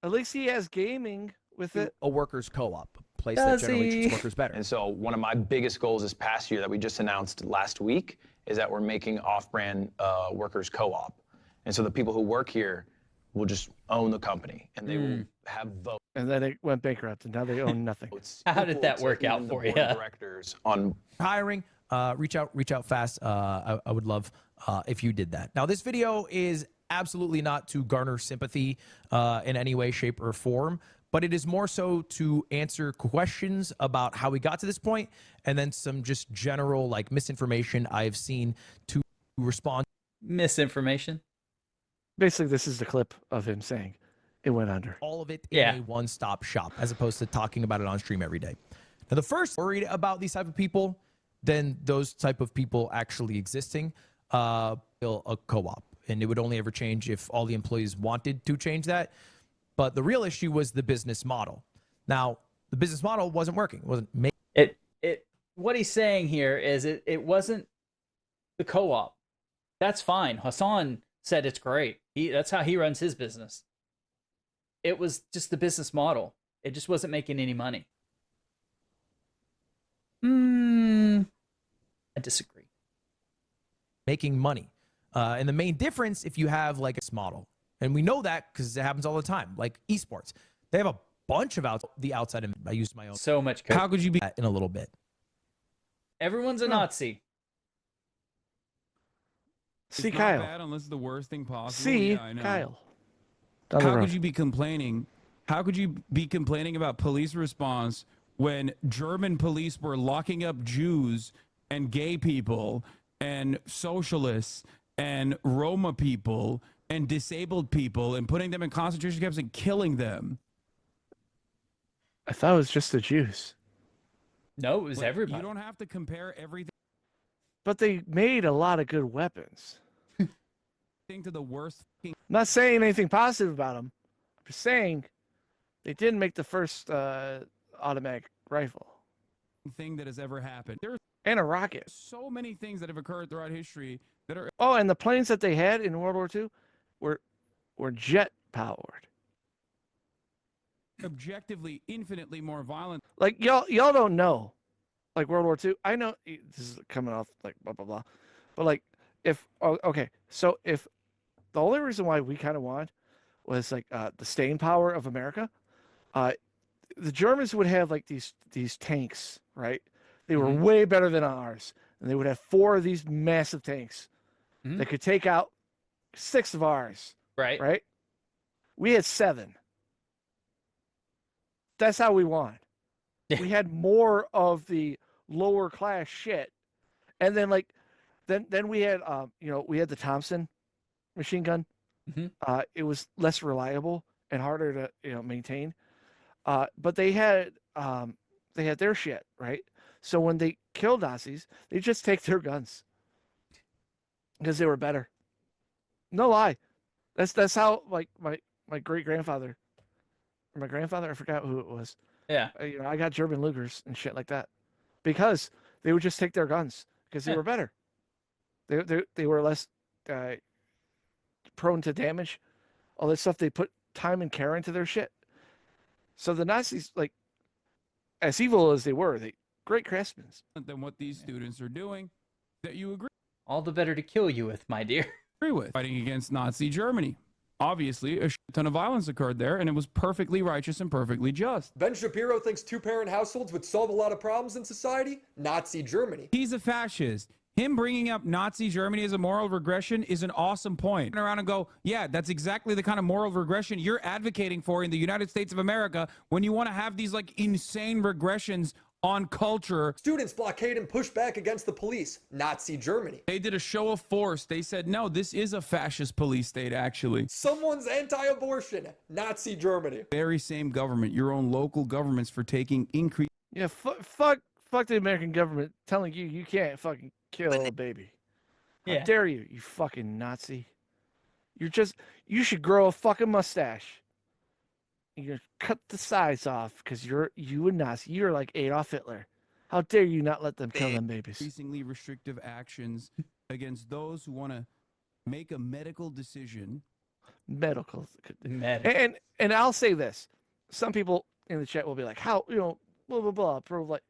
At least he has gaming with it. A workers' co-op, a place that generally treats workers better. And so one of my biggest goals this past year that we just announced last week is that we're making Off-Brand workers co-op. And so the people who work here will just own the company, and they will have votes. And then it went bankrupt, and now they own nothing. How did that work out for you? Directors on hiring, reach out fast. I would love if you did that. Now, this video is absolutely not to garner sympathy in any way, shape, or form, but it is more so to answer questions about how we got to this point, and then some just general like misinformation I've seen to respond. Misinformation. Basically, this is the clip of him saying it went under. All of it in a one-stop shop, as opposed to talking about it on stream every day. Now, the first worried about these type of people, then those type of people actually existing, a co-op. And it would only ever change if all the employees wanted to change that. But the real issue was the business model. Now, the business model wasn't working. It wasn't making what he's saying here is it wasn't the co-op. That's fine. Hasan said it's great. That's how he runs his business. It was just the business model. It just wasn't making any money. I disagree. Making money. And the main difference, if you have like a model, and we know that because it happens all the time, like esports, they have a bunch of the outside. I used my own. So much code. How could you be in a little bit? Everyone's a Nazi. See, it's Kyle. Not bad unless it's the worst thing possible. See, Yeah, I know. Kyle. How could you be complaining? How could you be complaining about police response when German police were locking up Jews and gay people and socialists and Roma people and disabled people and putting them in concentration camps and killing them? I thought it was just the Jews. No, it was everybody. You don't have to compare everything But they made a lot of good weapons. to the worst I'm not saying anything positive about them. I'm just saying they didn't make the first automatic rifle. thing that has ever happened. There's And a rocket. so many things that have occurred throughout history that are Oh, and the planes that they had in World War II were jet powered. objectively infinitely more violent. Like y'all don't know, like World War II. I know this is coming off like blah blah blah, but like if so if the only reason why we kind of won was like the staying power of America, the Germans would have like these tanks, right? They were way better than ours, and they would have 4 of these massive tanks that could take out 6 of ours. Right. Right. We had 7. That's how we won. We had more of the lower class shit, and then like, then we had we had the Thompson machine gun. It was less reliable and harder to maintain, but they had their shit, right? So when they killed Nazis, they just take their guns because they were better. No lie, that's how like my great grandfather. My grandfather, I forgot who it was. Yeah. I got German Lugers and shit like that because they would just take their guns because they were better. They were less prone to damage. All that stuff, they put time and care into their shit. So the Nazis, like, as evil as they were, great craftsmen. Than what these students are doing that you agree. All the better to kill you with, my dear. Agree with. Fighting against Nazi Germany. Obviously, a ton of violence occurred there, and it was perfectly righteous and perfectly just. Ben Shapiro thinks 2-parent households would solve a lot of problems in society. Nazi Germany. He's a fascist. Him bringing up Nazi Germany as a moral regression is an awesome point. Turn around and go, yeah, that's exactly the kind of moral regression you're advocating for in the United States of America when you want to have these like insane regressions on culture. Students blockade and push back against the police. Nazi Germany. They did a show of force. They said, no, this is a fascist police state, actually. Someone's anti-abortion. Nazi Germany. Very same government, your own local governments for taking increase. Yeah, fuck the American government telling you can't fucking kill a baby. How dare you, you fucking Nazi. You should grow a fucking mustache. You cut the sides off because you a Nazi. You're like Adolf Hitler. How dare you not let them kill them babies? Increasingly restrictive actions against those who want to make a medical decision. Medical. And I'll say this. Some people in the chat will be like, how, blah, blah, blah. Prove like,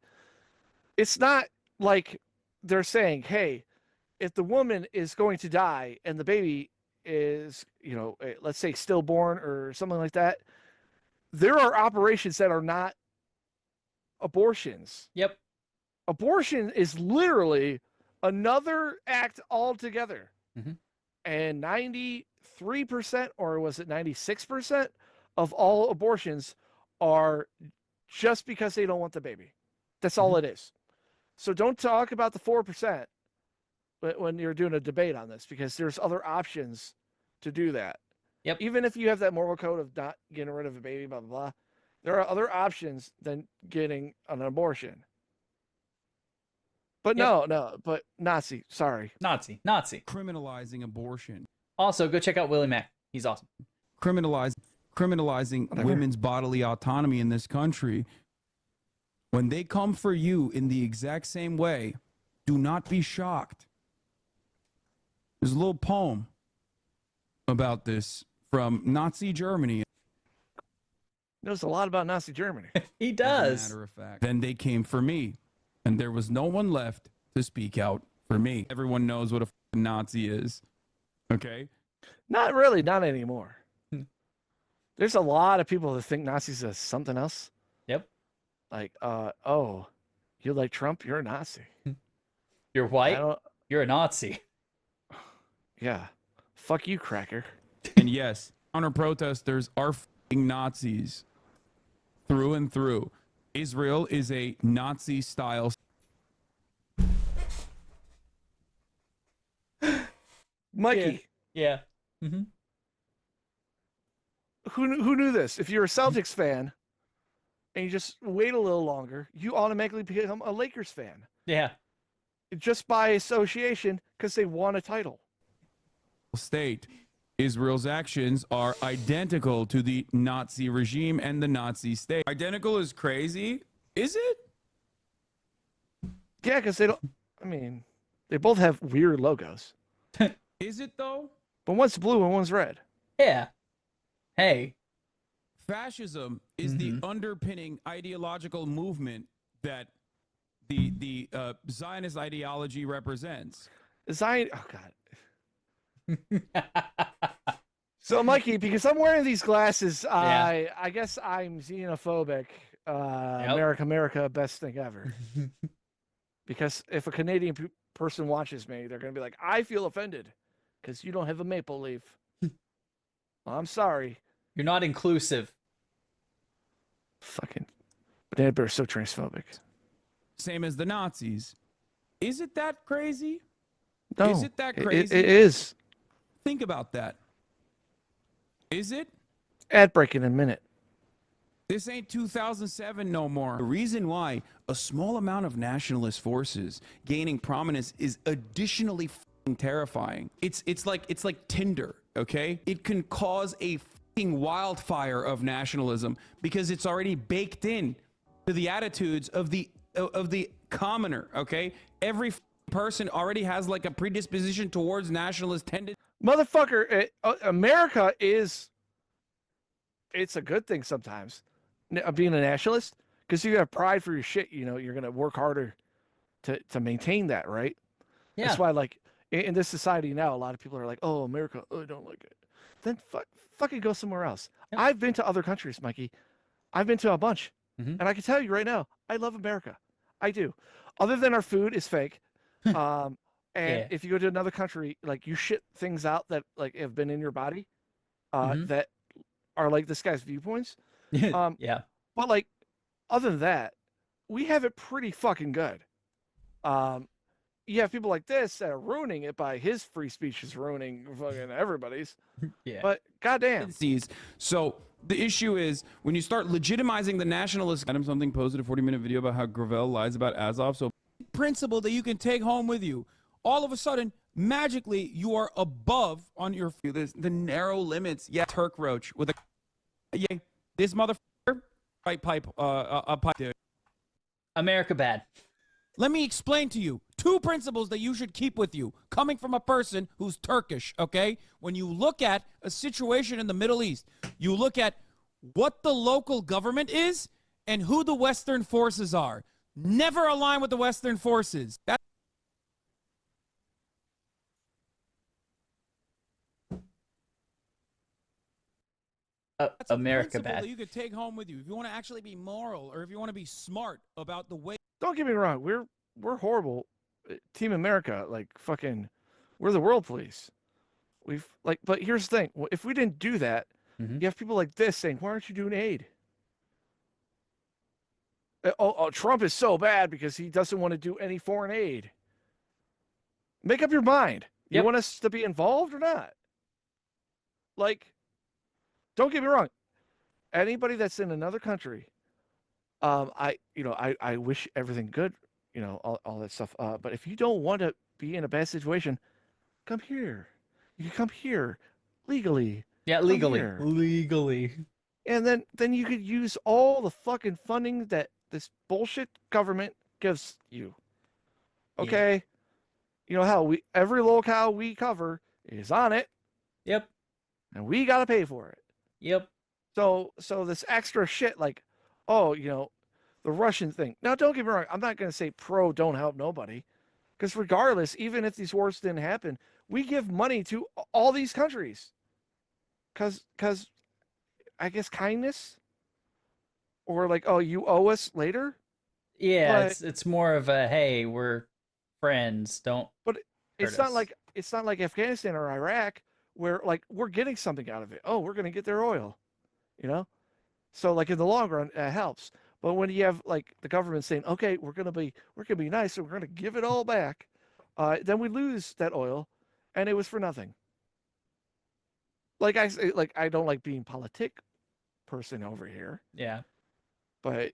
it's not like they're saying, hey, if the woman is going to die and the baby is, let's say stillborn or something like that, there are operations that are not abortions. Yep. Abortion is literally another act altogether. And 93%, or was it 96% of all abortions are just because they don't want the baby. That's all it is. So don't talk about the 4% when you're doing a debate on this, because there's other options to do that. Yep. Even if you have that moral code of not getting rid of a baby, blah, blah, blah, there are other options than getting an abortion. But but Nazi, sorry. Nazi. Criminalizing abortion. Also, go check out Willie Mac. He's awesome. Criminalizing women's bodily autonomy in this country. When they come for you in the exact same way, do not be shocked. There's a little poem about this from Nazi Germany. Knows a lot about Nazi Germany. He does. As a matter of fact. Then they came for me, and there was no one left to speak out for me. Everyone knows what a Nazi is. Okay? Not really, not anymore. There's a lot of people that think Nazis are something else. Yep. Like, oh, you like Trump? You're a Nazi. You're white? You're a Nazi. Yeah. Fuck you, cracker. And yes, counter-protesters are f***ing Nazis through and through. Israel is a Nazi-style. Mikey. Yeah. Mm-hmm. Who knew this? If you're a Celtics fan and you just wait a little longer, you automatically become a Lakers fan. Yeah. Just by association, because they won a title. State. Israel's actions are identical to the Nazi regime and the Nazi state. Identical is crazy? Is it? Yeah, because they don't. I mean, they both have weird logos. Is it though? But one's blue and one's red. Yeah. Hey. Fascism is the underpinning ideological movement that the Zionist ideology represents. Oh God. So, Mikey, because I'm wearing these glasses, I guess I'm xenophobic. America, best thing ever. Because if a Canadian person watches me, they're going to be like, I feel offended because you don't have a maple leaf. Well, I'm sorry. You're not inclusive. Fucking Banana Bear is so transphobic. Same as the Nazis. Is it that crazy? No, is it that crazy? It is. Think about that. Is it? Ad break in a minute. This ain't 2007 no more. The reason why a small amount of nationalist forces gaining prominence is additionally terrifying. It's like Tinder, okay? It can cause a wildfire of nationalism because it's already baked in to the attitudes of the commoner, okay? Every person already has like a predisposition towards nationalist tendencies. Motherfucker, America is, it's a good thing sometimes, being a nationalist, because you have pride for your shit, you know, you're going to work harder to maintain that, right? Yeah. That's why, like, in this society now, a lot of people are like, oh, America, oh, I don't like it. Then fucking go somewhere else. Yep. I've been to other countries, Mikey. I've been to a bunch. And I can tell you right now, I love America. I do. Other than our food is fake. And if you go to another country, like you shit things out that like have been in your body, that are like this guy's viewpoints. Yeah. But like, other than that, we have it pretty fucking good. You have people like this that are ruining it by his free speech is ruining fucking everybody's. Yeah. But goddamn. So the issue is when you start legitimizing the nationalist. Adam something posted a 40-minute video about how Gravel lies about Azov. So principle that you can take home with you. All of a sudden, magically, you are above on your the narrow limits. Yeah, Turk Roach with a this motherfucker pipe dude. America bad. Let me explain to you 2 principles that you should keep with you, coming from a person who's Turkish, okay? When you look at a situation in the Middle East, you look at what the local government is and who the Western forces are. Never align with the Western forces. That's America a principle bad. that you could take home with you if you want to actually be moral or if you want to be smart about the way. Don't get me wrong, we're horrible. Team America, like fucking, we're the world police. We've like, but here's the thing: if we didn't do that, you have people like this saying, "Why aren't you doing aid?" Oh, Trump is so bad because he doesn't want to do any foreign aid. Make up your mind. You want us to be involved or not? Like, don't get me wrong. Anybody that's in another country, I wish everything good, you know, all that stuff. But if you don't want to be in a bad situation, come here. You can come here legally. Yeah, legally. And then you could use all the fucking funding that this bullshit government gives you. Okay? You know how every locale we cover is on it. Yep. And we got to pay for it. Yep. So this extra shit like, oh, you know, the Russian thing. Now, don't get me wrong. I'm not going to say don't help nobody. Because regardless, even if these wars didn't happen, we give money to all these countries. Because I guess kindness? Or like, oh, you owe us later? Yeah, but, it's more of a, hey, we're friends. Don't But it's not like Afghanistan or Iraq where like we're getting something out of it. Oh, we're going to get their oil. You know? So like in the long run, it helps. But when you have like the government saying, okay, we're gonna be nice, and we're gonna give it all back, then we lose that oil, and it was for nothing. Like I don't like being politic person over here. Yeah. But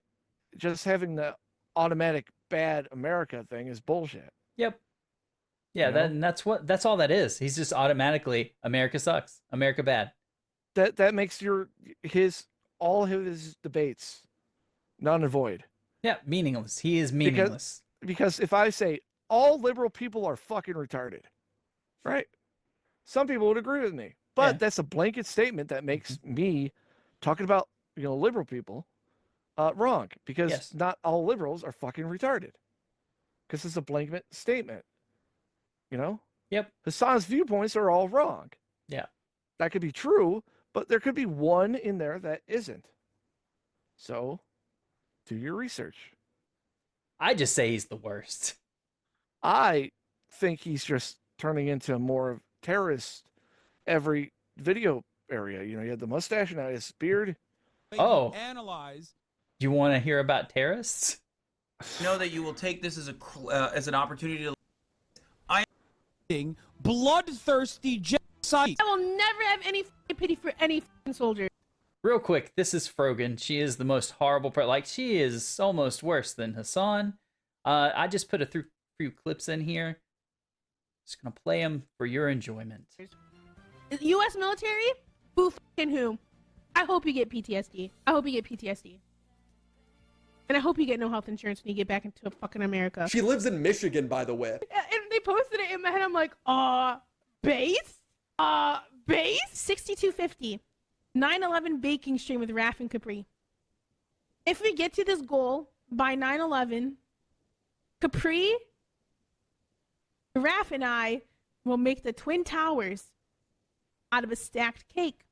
just having the automatic bad America thing is bullshit. Yep. Yeah, you know? that's all that is. He's just automatically America sucks. America bad. That makes all his debates null and void. Yeah, meaningless. He is meaningless. Because if I say all liberal people are fucking retarded, right? Some people would agree with me. But that's a blanket statement that makes me talking about liberal people wrong, because Yes. not all liberals are fucking retarded. Because it's a blanket statement. You know? Yep. Hassan's viewpoints are all wrong. Yeah. That could be true, but there could be one in there that isn't. So, do your research. I just say he's the worst. I think he's just turning into more of terrorist every video area. You know, he had the mustache and now his beard. Oh. Analyze. Do you want to hear about terrorists? Know that you will take this as an opportunity to. I am bloodthirsty genocide. I will never have any pity for any soldier. Real quick, this is Frogan. She is the most horrible like, she is almost worse than Hasan. I just put a few clips in here. Just gonna play them for your enjoyment. U.S. military? Who f***ing who? I hope you get PTSD. I hope you get PTSD. And I hope you get no health insurance when you get back into fucking America. She lives in Michigan, by the way. And they posted it in my head. I'm like, base? Base? 6250. 9/11 baking stream with Raf and Capri. If we get to this goal by 9/11, Capri, Raf, and I will make the Twin Towers out of a stacked cake.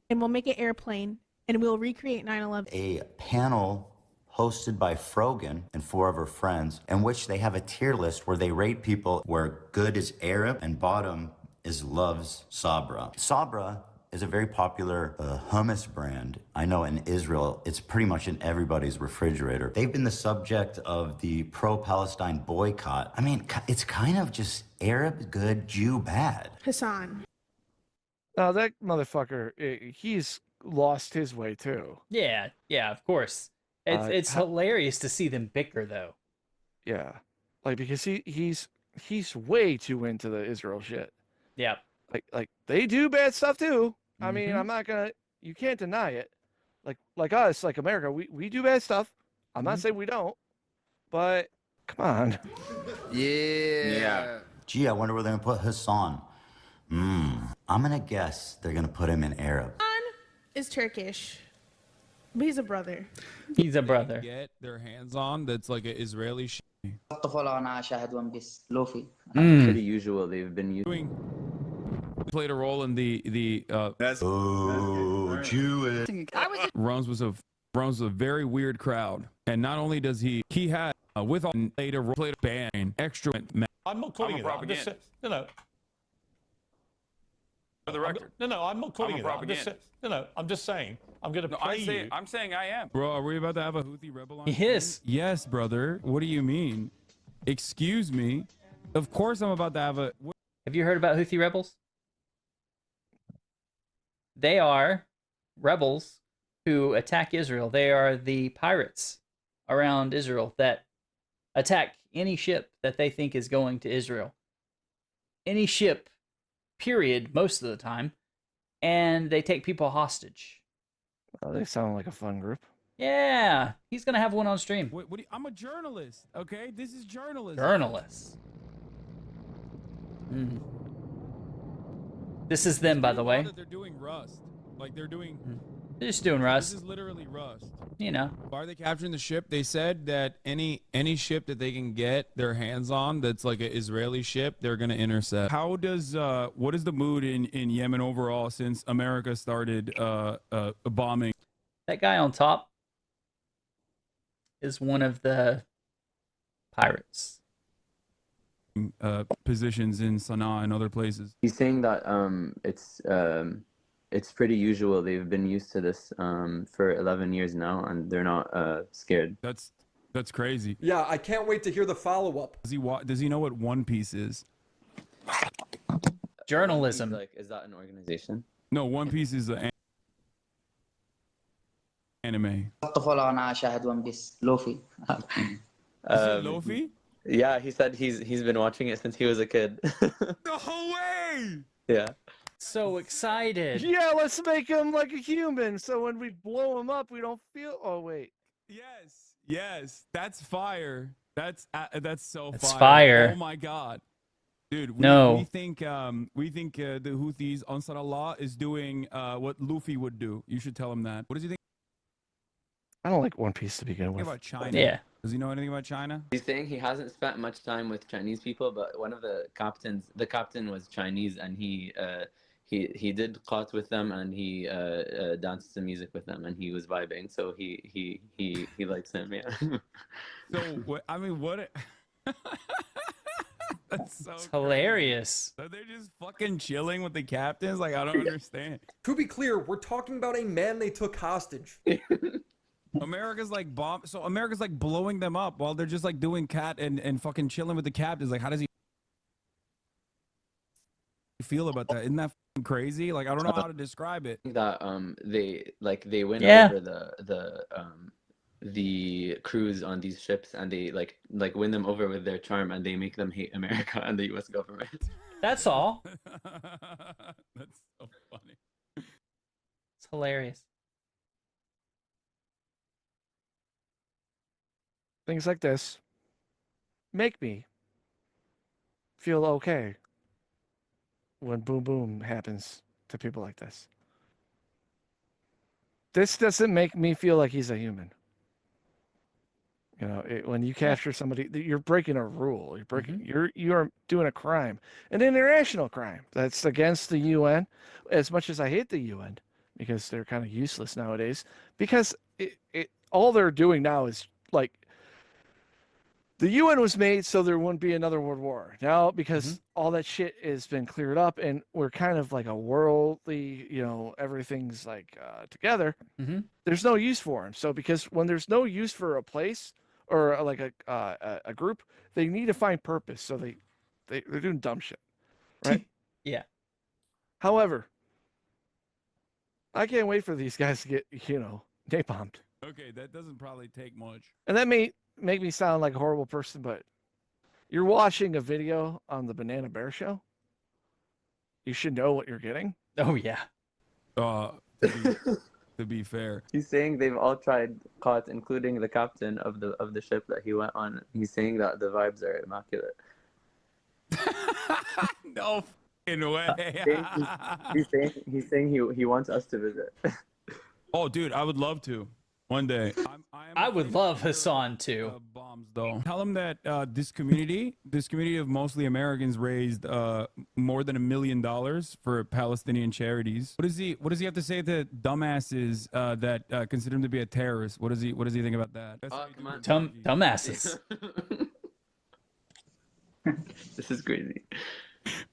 And we'll make an airplane. And we'll recreate 9/11. A panel hosted by Frogan and 4 of her friends, in which they have a tier list where they rate people where good is Arab and bottom is loves Sabra. Sabra is a very popular hummus brand. I know in Israel, it's pretty much in everybody's refrigerator. They've been the subject of the pro-Palestine boycott. I mean, it's kind of just Arab good, Jew bad. Hasan. No, that motherfucker, he's lost his way too. Yeah, of course. It's hilarious to see them bicker, though. Yeah, like because he's way too into the Israel shit. Yeah. Like they do bad stuff too. I mean, I'm not gonna. You can't deny it. Like us, like America, we do bad stuff. I'm not saying we don't, but come on. Yeah. Gee, I wonder where they're gonna put Hasan. I'm gonna guess they're gonna put him in Arab. Hasan is Turkish, but he's a brother. He's a brother. Get their hands on that's like an Israeli shit. Pretty usual. They've been using. Played a role in the Jewish. Runs was a very weird crowd, and not only does he had with all later played a band extra. I'm not calling it that. I'm just, no. For the record. No, I'm not calling it that. I'm just saying. I'm going to play you. I'm saying I am. Bro, are we about to have a Houthi rebel on? Yes. Yes, brother. What do you mean? Excuse me. Of course I'm about to have a. Have you heard about Houthi rebels? They are rebels who attack Israel. They are the pirates around Israel that attack any ship that they think is going to Israel. Any ship, period, most of the time. And they take people hostage. Oh, they sound like a fun group. Yeah, he's going to have one on stream. I'm a journalist, okay? This is journalism. Journalists. This is them, by the way. They're doing Rust. Like they're doing. They're just doing Rust. This is literally Rust. You know. Why are they capturing the ship? They said that any ship that they can get their hands on that's like an Israeli ship, they're gonna intercept. How does what is the mood in Yemen overall since America started bombing? That guy on top is one of the pirates. Positions in Sana'a and other places. He's saying that it's pretty usual. They've been used to this for 11 years now, and they're not scared. That's crazy. Yeah, I can't wait to hear the follow-up. Does he know what One Piece is? Journalism. Like, is that an organization? No, One Piece is an anime. Is it Luffy? Yeah, he said he's been watching it since he was a kid. No way! Yeah. So excited. Yeah, let's make him like a human, so when we blow him up, we don't feel. Oh wait. Yes, that's fire. That's so That's fire. fire. Oh my god, dude. We think the Houthis, Ansar Allah, is doing what Luffy would do. You should tell him that. What does he think? I don't like One Piece to begin Think with. about China. Yeah. Does he know anything about China? He's saying he hasn't spent much time with Chinese people, but one of the captain was Chinese, and he did caught with them, and he danced some music with them, and he was vibing. So he likes him, yeah. So I mean, what? That's so It's hilarious. So they're just fucking chilling with the captains. Like I don't understand. To be clear, we're talking about a man they took hostage. America's like So America's like blowing them up while they're just like doing cat and fucking chilling with the captains. Like, how does he feel about that? Isn't that fucking crazy? Like, I don't know how to describe it. That they win Yeah. over the crews on these ships, and they like win them over with their charm, and they make them hate America and the U.S. government. That's all. That's so funny. It's hilarious. Things like this make me feel okay when boom boom happens to people like this. This doesn't make me feel like he's a human. You know, when you capture somebody, you're breaking a rule. You're breaking. You are doing a crime, an international crime that's against the UN. As much as I hate the UN, because they're kind of useless nowadays, because all they're doing now is like. The UN was made so there wouldn't be another world war. Now, because all that shit has been cleared up and we're kind of like a worldly, everything's like together, there's no use for them. So because when there's no use for a place or like a group, they need to find purpose. So they're doing dumb shit, right? Yeah. However, I can't wait for these guys to get, napalmed. Okay, that doesn't probably take much. And that may make me sound like a horrible person, but you're watching a video on the Banana Bear Show. You should know what you're getting. Oh yeah. To be fair, He's saying they've all tried caught, including the captain of the ship that he went on. He's saying that the vibes are immaculate. No fucking way. He's saying he wants us to visit. Oh, dude, I would love to. One day. I would love Hasan too. Bombs though. Tell him that this community of mostly Americans raised more than $1 million for Palestinian charities. What does he have to say to dumbasses that consider him to be a terrorist? What does he think about that? Come on. Dumbasses. This is crazy.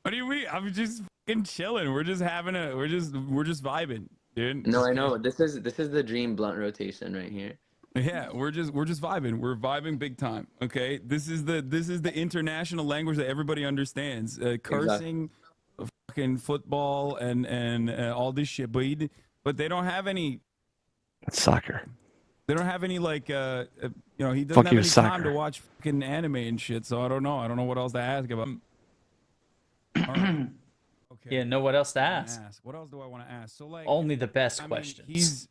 What do you mean? I'm just fucking chilling. We're just vibing. Dude. No, I know. This is the dream blunt rotation right here. Yeah, we're just vibing. We're vibing big time. Okay, this is the international language that everybody understands. Cursing, fucking football, and all this shit. But they don't have any. It's soccer. They don't have any like he doesn't Fuck have you, any soccer. time to watch fucking anime and shit. So I don't know. I don't know what else to ask about. All right. Okay. Yeah, know what else to ask? What else do I want to ask? So like Only the best questions. He's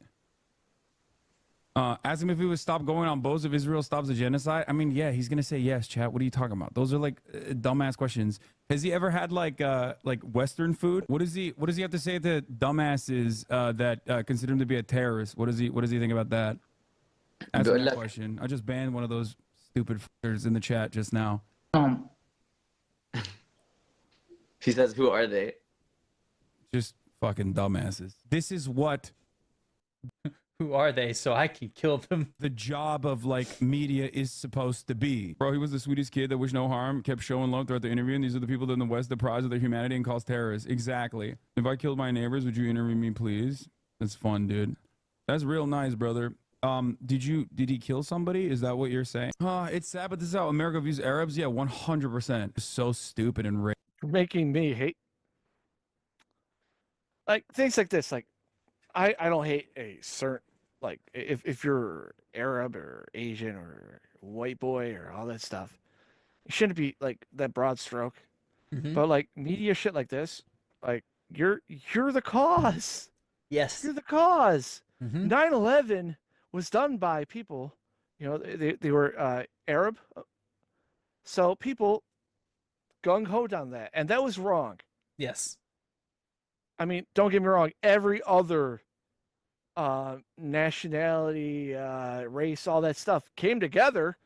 ask him if he would stop going on boats if Israel stops the genocide. I mean, yeah, he's gonna say yes, chat. What are you talking about? Those are like dumbass questions. Has he ever had like Western food? What does he have to say to dumbasses that consider him to be a terrorist? What does he think about that? Ask him that question. I just banned one of those stupid fuckers in the chat just now. He says, "Who are they?" Just fucking dumbasses. This is what. Who are they so I can kill them? The job of like media is supposed to be. Bro, he was the sweetest kid that wished no harm, kept showing love throughout the interview, and these are the people that in the West deprive of their humanity and calls terrorists. Exactly. If I killed my neighbors, would you interview me, please? That's fun, dude. That's real nice, brother. Did he kill somebody? Is that what you're saying? It's sad, but this is how America views Arabs. Yeah, 100%. So stupid and racist. Making me hate like things like this. Like I don't hate a certain, like if you're Arab or Asian or white boy or all that stuff, it shouldn't be like that broad stroke. But like media shit like this, like you're the cause. Yes, you're the cause. 9/11 was done by people, they were Arab, so people gung ho on that, and that was wrong. Yes. I mean, don't get me wrong. Every other nationality, race, all that stuff came together,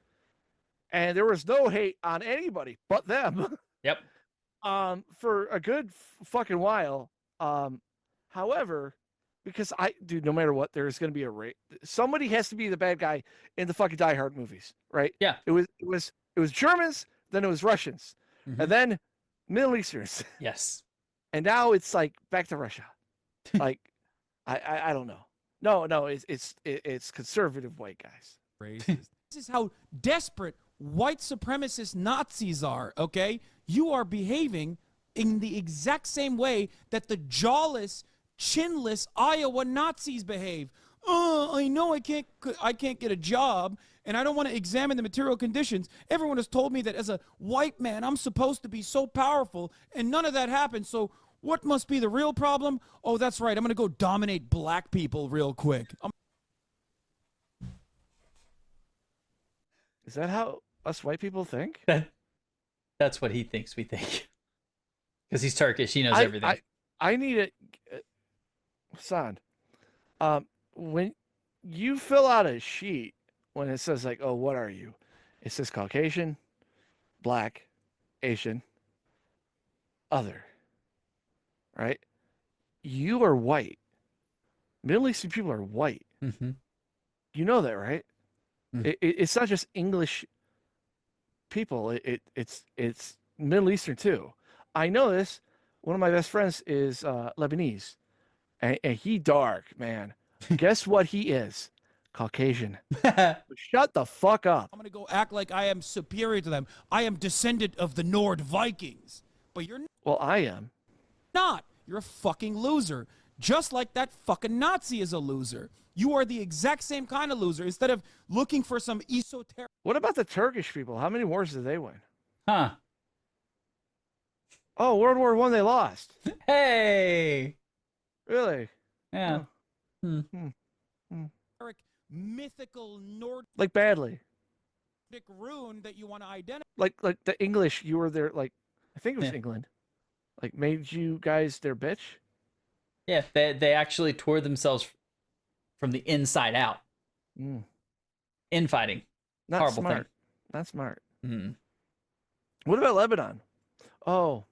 and there was no hate on anybody but them. Yep. For a good fucking while. However, because dude, no matter what, there's going to be a race. Somebody has to be the bad guy in the fucking Die Hard movies, right? Yeah. It was Germans, then it was Russians, and then Middle Easterns. Yes. And now it's like back to Russia. Like, I don't know. No, it's conservative white guys. Racist. This is how desperate white supremacist Nazis are, okay? You are behaving in the exact same way that the jawless, chinless Iowa Nazis behave. I know I can't get a job, and I don't want to examine the material conditions. Everyone has told me that as a white man, I'm supposed to be so powerful, and none of that happened. So what must be the real problem? Oh, that's right. I'm going to go dominate black people real quick. Is that how us white people think? That's what he thinks we think. Because he's Turkish, he knows everything. I need it, Hasan. When you fill out a sheet, when it says like, "Oh, what are you?" It says Caucasian, Black, Asian, other. Right? You are white. Middle Eastern people are white. Mm-hmm. You know that, right? Mm. It's not just English people. It's Middle Eastern too. I know this. One of my best friends is Lebanese, and he dark, man. Guess what he is? Caucasian. Shut the fuck up. I'm going to go act like I am superior to them. I am descendant of the Nord Vikings. But you're Well, I am. not. You're a fucking loser. Just like that fucking Nazi is a loser. You are the exact same kind of loser. Instead of looking for some esoteric... What about the Turkish people? How many wars did they win? Huh. Oh, World War I, they lost. Hey! Really? Yeah. Oh. mythical Nordic Like badly. rune that you want to identify. Like the English, you were there, like, I think it was Yeah. England. Like, made you guys their bitch? Yeah, they actually tore themselves from the inside out. Infighting. Not Horrible smart. thing. Not smart. Mm. What about Lebanon? Oh,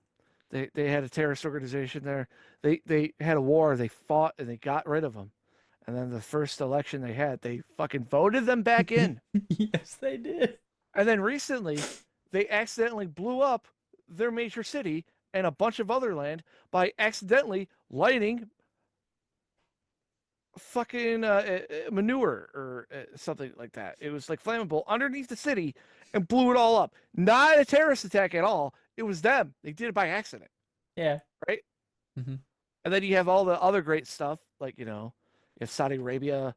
they had a terrorist organization there. They had a war. They fought and they got rid of them. And then the first election they had, they fucking voted them back in. Yes, they did. And then recently, they accidentally blew up their major city and a bunch of other land by accidentally lighting fucking manure or something like that. It was like flammable underneath the city and blew it all up. Not a terrorist attack at all. It was them. They did it by accident. Yeah. Right? Mm-hmm. And then you have all the other great stuff, like, you have Saudi Arabia.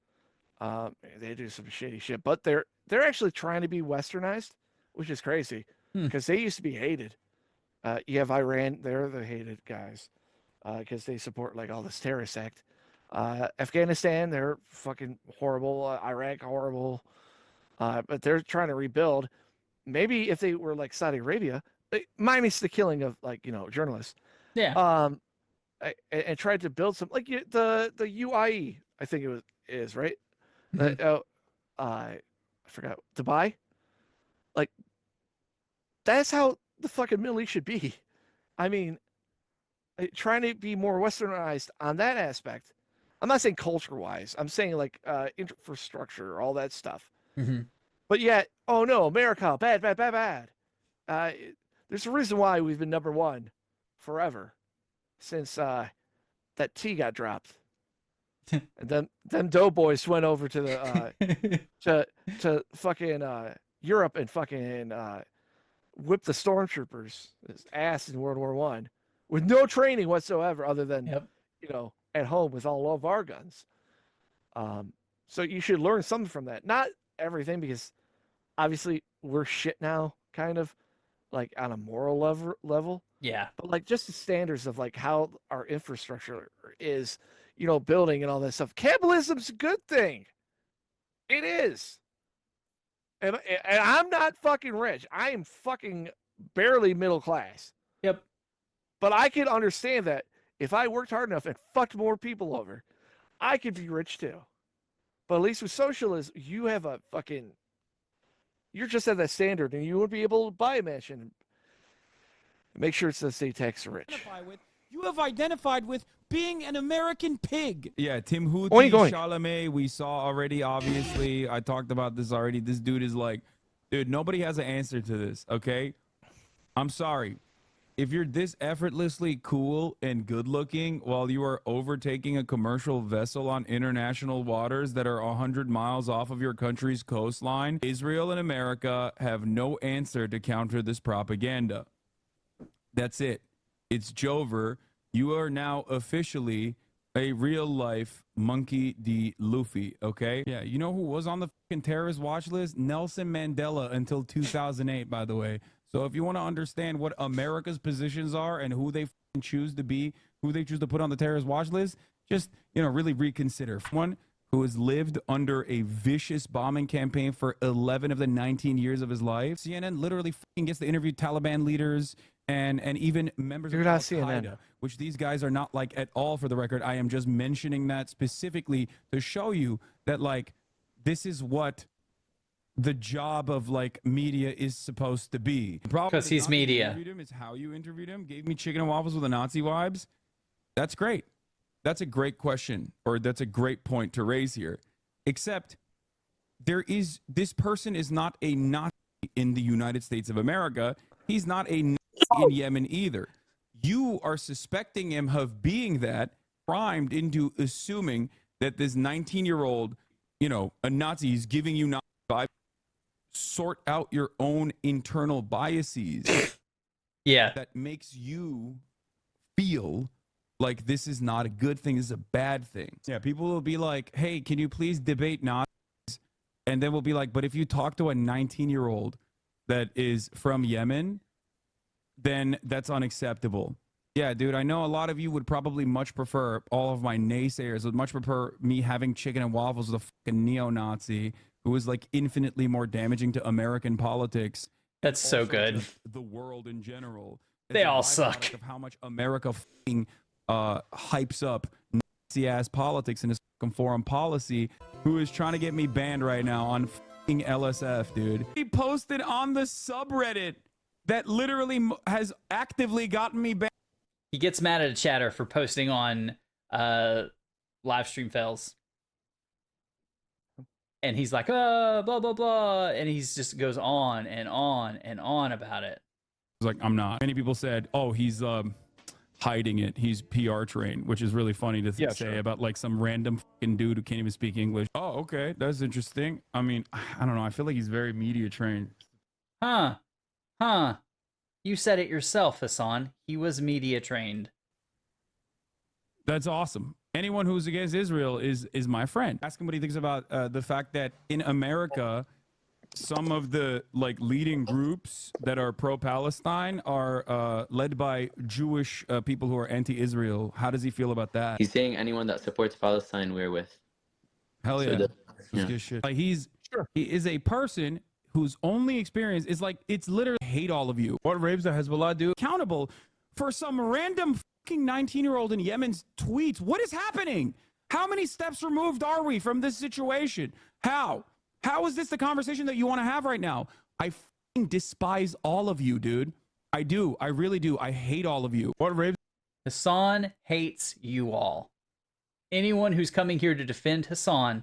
They do some shady shit, but they're actually trying to be westernized, which is crazy because they used to be hated. You have Iran; they're the hated guys because they support like all this terrorist act. Afghanistan, they're fucking horrible. Iraq, horrible. But they're trying to rebuild. Maybe if they were like Saudi Arabia, minus the killing of journalists. Yeah. And tried to build some like the UAE, I think is right. I forgot Dubai. Like that's how the fucking Middle East should be. I mean, trying to be more westernized on that aspect. I'm not saying culture-wise. I'm saying like infrastructure, all that stuff. Mm-hmm. But yet, oh no, America, bad, bad, bad, bad. There's a reason why we've been number one forever since that T got dropped. And then them doughboys went over to the to fucking Europe and fucking whipped the stormtroopers' ass in World War I with no training whatsoever, other than at home with all of our guns. So you should learn something from that. Not everything, because obviously we're shit now, kind of like on a moral level. Yeah. But like just the standards of like how our infrastructure is, building and all that stuff. Capitalism's a good thing. It is. And I'm not fucking rich. I am fucking barely middle class. Yep. But I can understand that if I worked hard enough and fucked more people over, I could be rich too. But at least with socialism, you have a fucking, you're just at that standard, and you would be able to buy a mansion and make sure it says state tax rich. You have identified with being an American pig. Yeah, Tim Houthi, Oink, oink. Chalamet, we saw already, obviously. I talked about this already. This dude is like, dude, nobody has an answer to this, okay? I'm sorry. If you're this effortlessly cool and good looking while you are overtaking a commercial vessel on international waters that are 100 miles off of your country's coastline, Israel and America have no answer to counter this propaganda. That's it. It's Jover. You are now officially a real life monkey D. Luffy, okay? Yeah, you know who was on the fucking terrorist watch list? Nelson Mandela until 2008, by the way. So if you want to understand what America's positions are and who they choose to be, who they choose to put on the terrorist watch list, just, you know, really reconsider. One who has lived under a vicious bombing campaign for 11 of the 19 years of his life. CNN literally gets to interview Taliban leaders and even members of Al-Qaeda, which these guys are not like at all, for the record. I am just mentioning that specifically to show you that, like, this is what the job of like media is supposed to be. Because he's media. It's how you interviewed him. Gave me chicken and waffles with the Nazi vibes. That's great. That's a great question, or that's a great point to raise here. Except this person is not a Nazi in the United States of America. He's not a Nazi in Yemen either. You are suspecting him of being that, primed into assuming that this 19-year-old, you know, a Nazi is giving you Nazi vibes. Sort out your own internal biases. Yeah. That makes you feel like this is not a good thing, this is a bad thing. Yeah, people will be like, hey, can you please debate Nazis? And then we'll be like, but if you talk to a 19-year-old that is from Yemen, then that's unacceptable. Yeah, dude, I know a lot of you would probably much prefer, all of my naysayers would much prefer me having chicken and waffles with a fucking neo-Nazi who is like infinitely more damaging to American politics. That's so good. The world in general. They all suck. Of how much America fucking hypes up Nazi-ass politics and his fucking foreign policy, who is trying to get me banned right now on fucking LSF, dude. He posted on the subreddit that literally has actively gotten me banned. He gets mad at a chatter for posting on live stream fails. And he's like, blah, blah, blah. And he just goes on and on and on about it. It's like, I'm not. Many people said, oh, he's hiding it. He's PR trained, which is really funny to say about like some random fucking dude who can't even speak English. Oh, okay. That's interesting. I mean, I don't know. I feel like he's very media trained. Huh. You said it yourself, Hasan. He was media trained. That's awesome. Anyone who's against Israel is my friend. Ask him what he thinks about the fact that in America, some of the like leading groups that are pro-Palestine are led by Jewish people who are anti-Israel. How does he feel about that? He's saying anyone that supports Palestine, we're with. Hell yeah. So Good shit. Like he is a person whose only experience is like, it's literally hate all of you. What raves the Hezbollah do? Accountable for some random fucking 19-year-old in Yemen's tweets. What is happening? How many steps removed are we from this situation? How is this the conversation that you want to have right now? I fucking despise all of you, dude. I do. I really do. I hate all of you. What raves? Hasan hates you all. Anyone who's coming here to defend Hasan,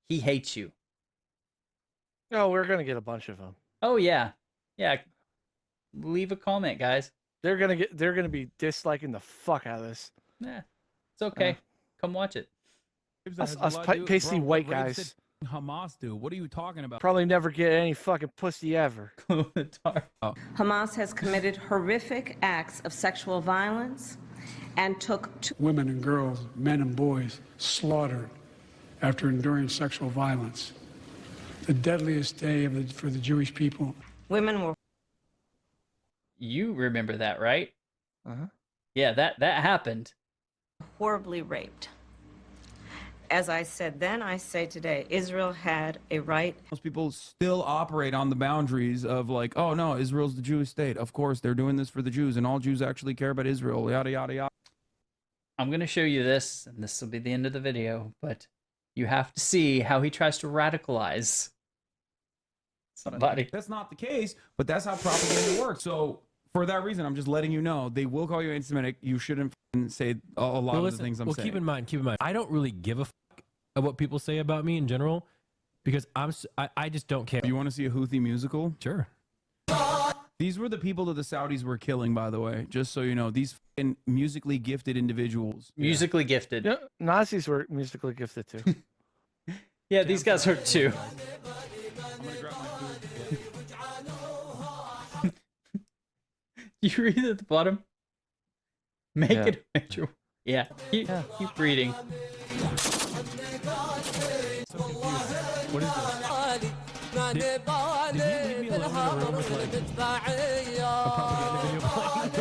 he hates you. No, we're gonna get a bunch of them. Oh yeah. Leave a comment, guys. They're gonna be disliking the fuck out of this. Nah, it's okay. Come watch it. Us pasty white guys. Hamas do. What are you talking about? Probably never get any fucking pussy ever. Hamas has committed horrific acts of sexual violence and took women and girls, men and boys slaughtered after enduring sexual violence. The deadliest day for the Jewish people. Women were. You remember that, right? Uh-huh. Yeah, that happened. Horribly raped. As I said then, I say today, Israel had a right. Most people still operate on the boundaries of like, oh no, Israel's the Jewish state. Of course, they're doing this for the Jews, and all Jews actually care about Israel, yada, yada, yada. I'm going to show you this, and this will be the end of the video, but you have to see how he tries to radicalize somebody. That's not the case, but that's how propaganda works. So for that reason, I'm just letting you know, they will call you anti-Semitic. You shouldn't say a lot of the things I'm saying. Keep in mind, I don't really give a fuck of what people say about me in general, because I just don't care. You want to see a Houthi musical? Sure. These were the people that the Saudis were killing, by the way, just so you know. These fucking musically gifted individuals. Musically gifted. Yeah, Nazis were musically gifted too. Yeah, these guys are too. You read at the bottom? Make it a major. Yeah, keep reading. What is this? Did he leave me alone in a room with like a propaganda video playing?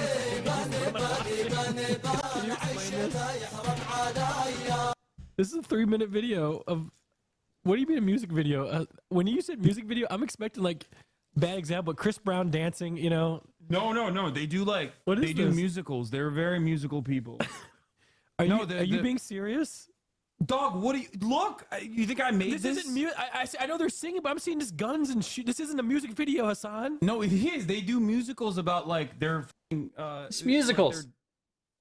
Can you explain this? This is a 3-minute video of. What do you mean a music video? When you said music video, I'm expecting like bad example, Chris Brown dancing. You know? No. They do like they do musicals. They're very musical people. Are you being serious? Dog, what do you look? You think I made this? This isn't music. I know they're singing, but I'm seeing just guns and shit. This isn't a music video, Hasan. No, it is. They do musicals about like their it's musicals.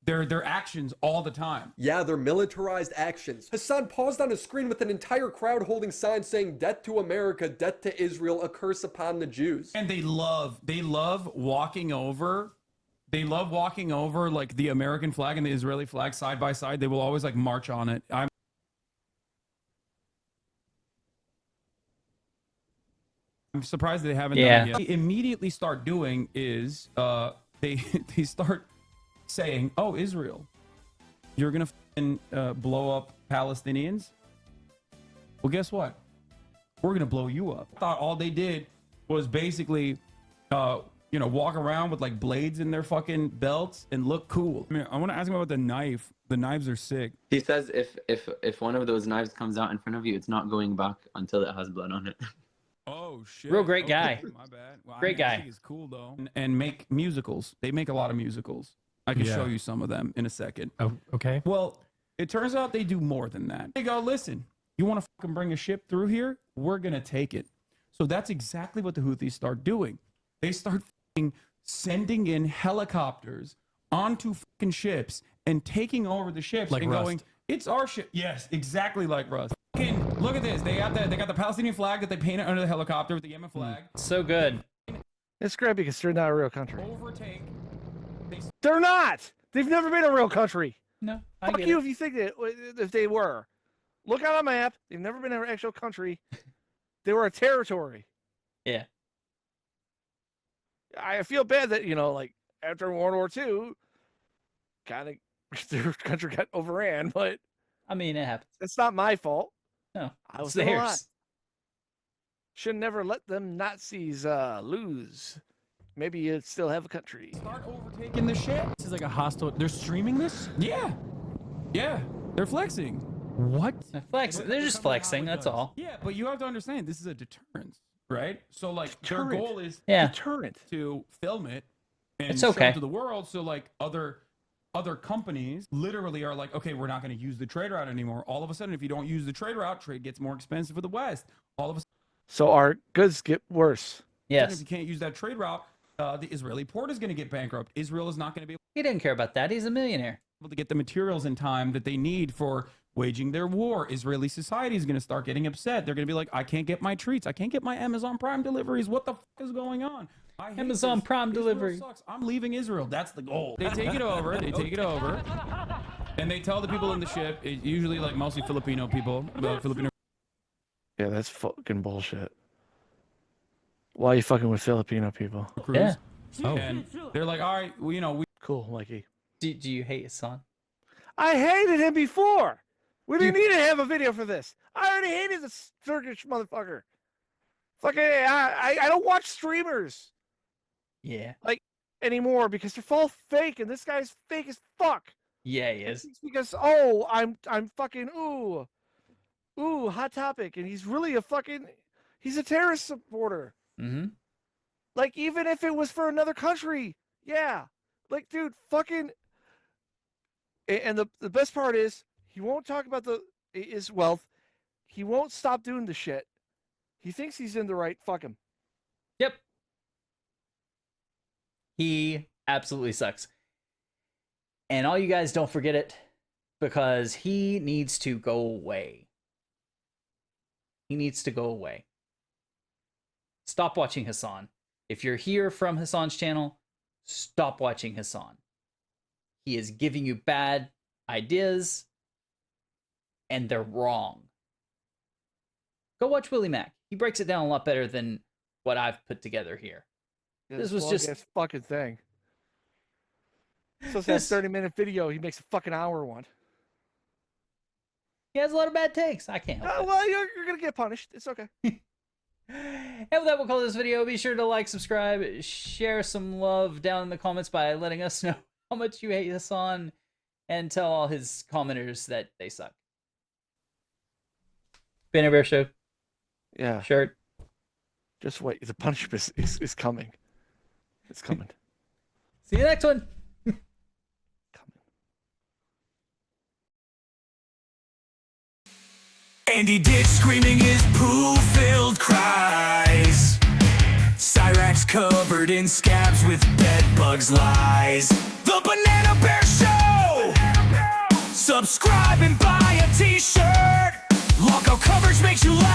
Their actions all the time. Yeah, they're militarized actions. Hasan paused on a screen with an entire crowd holding signs saying "Death to America, Death to Israel, a curse upon the Jews." And they love walking over. They love walking over like the American flag and the Israeli flag side by side. They will always like march on it. I'm surprised they haven't done it yet. They immediately start doing is they start saying, "Oh, Israel, you're gonna blow up Palestinians. Well, guess what? We're gonna blow you up." I thought all they did was basically, walk around with like blades in their fucking belts and look cool. I mean, I want to ask him about the knife. The knives are sick. He says if one of those knives comes out in front of you, it's not going back until it has blood on it. Oh shit! Real great guy. My bad. Well, Great guy. I think he's cool though. And make musicals. They make a lot of musicals. I can show you some of them in a second. Oh, okay. Well, it turns out they do more than that. They go, listen, you want to fucking bring a ship through here? We're gonna take it. So that's exactly what the Houthis start doing. They start fucking sending in helicopters onto fucking ships and taking over the ships Like and Rust. going, it's our ship. Yes, exactly like Rust. Fucking look at this. They got the Palestinian flag that they painted under the helicopter with the Yemen flag. So good. It's great because they're not a real country. Overtake. They're not. They've never been a real country. No, Fuck you if you think that if they were. Look on a map. They've never been an actual country. They were a territory. Yeah. I feel bad that like after World War II, kind of their country got overran, but I mean it happens. It's not my fault. No, I was it's there a lot. theirs. Should never let them Nazis lose. Maybe you'd still have a country. Start overtaking the ship. This is like a hostile. They're streaming this? Yeah. They're flexing. What? They're just flexing. That's all. Yeah, but you have to understand this is a deterrence, right? So like Deterrent. their goal is Deterrent to film it and It's show okay. it to the world. So like other companies literally are like, okay, we're not going to use the trade route anymore. All of a sudden, if you don't use the trade route, trade gets more expensive for the West. All of a sudden, So our goods get worse. if you can't use that trade route, the Israeli port is going to get bankrupt. Israel is not going to be He didn't care about that. He's a millionaire. able to get the materials in time that they need for waging their war. Israeli society is going to start getting upset. They're going to be like, I can't get my treats. I can't get my Amazon Prime deliveries. What the fuck is going on? I hate Amazon this. Prime Israel delivery. sucks. I'm leaving Israel. That's the goal. They take it over. They take it over. And they tell the people in the ship, usually like mostly Filipino people, Filipino. Yeah, that's fucking bullshit. Why are you fucking with Filipino people? crews. Yeah. And they're like, all right, well, we Cool, Mikey. Do you hate Hasan? I hated him before. We didn't need to have a video for this. I already hated this Turkish motherfucker. Fucking, I don't watch streamers Yeah. anymore because they're all fake, and this guy's fake as fuck. Yeah, he is. Because I'm fucking hot topic, and he's really he's a terrorist supporter. Mm-hmm. Like, even if it was for another country, yeah. Like, dude, fucking And the best part is he won't talk about his wealth. He won't stop doing the shit. He thinks he's in the right. Fuck him. Yep. He absolutely sucks. And all you guys don't forget it, because he needs to go away. He needs to go away. Stop watching Hasan. If you're here from Hasan's channel, stop watching Hasan. He is giving you bad ideas, and they're wrong. Go watch WillyMac. He breaks it down a lot better than what I've put together here. This was just this fucking thing. So this 30-minute video, he makes a fucking hour one. He has a lot of bad takes. I can't help it. Well, you're gonna get punished. It's okay. And with that, we'll call this video. Be sure to like, subscribe, share some love down in the comments by letting us know how much you hate Hasan, and tell all his commenters that they suck. Banner Bear Show. Yeah. Shirt. Just wait. The punishment is coming. It's coming. See you next one. And he did screaming his poo-filled cries. Cyrax covered in scabs with bedbugs lies. The Banana Bear Show! Subscribe and buy a t-shirt. Lockout coverage makes you laugh.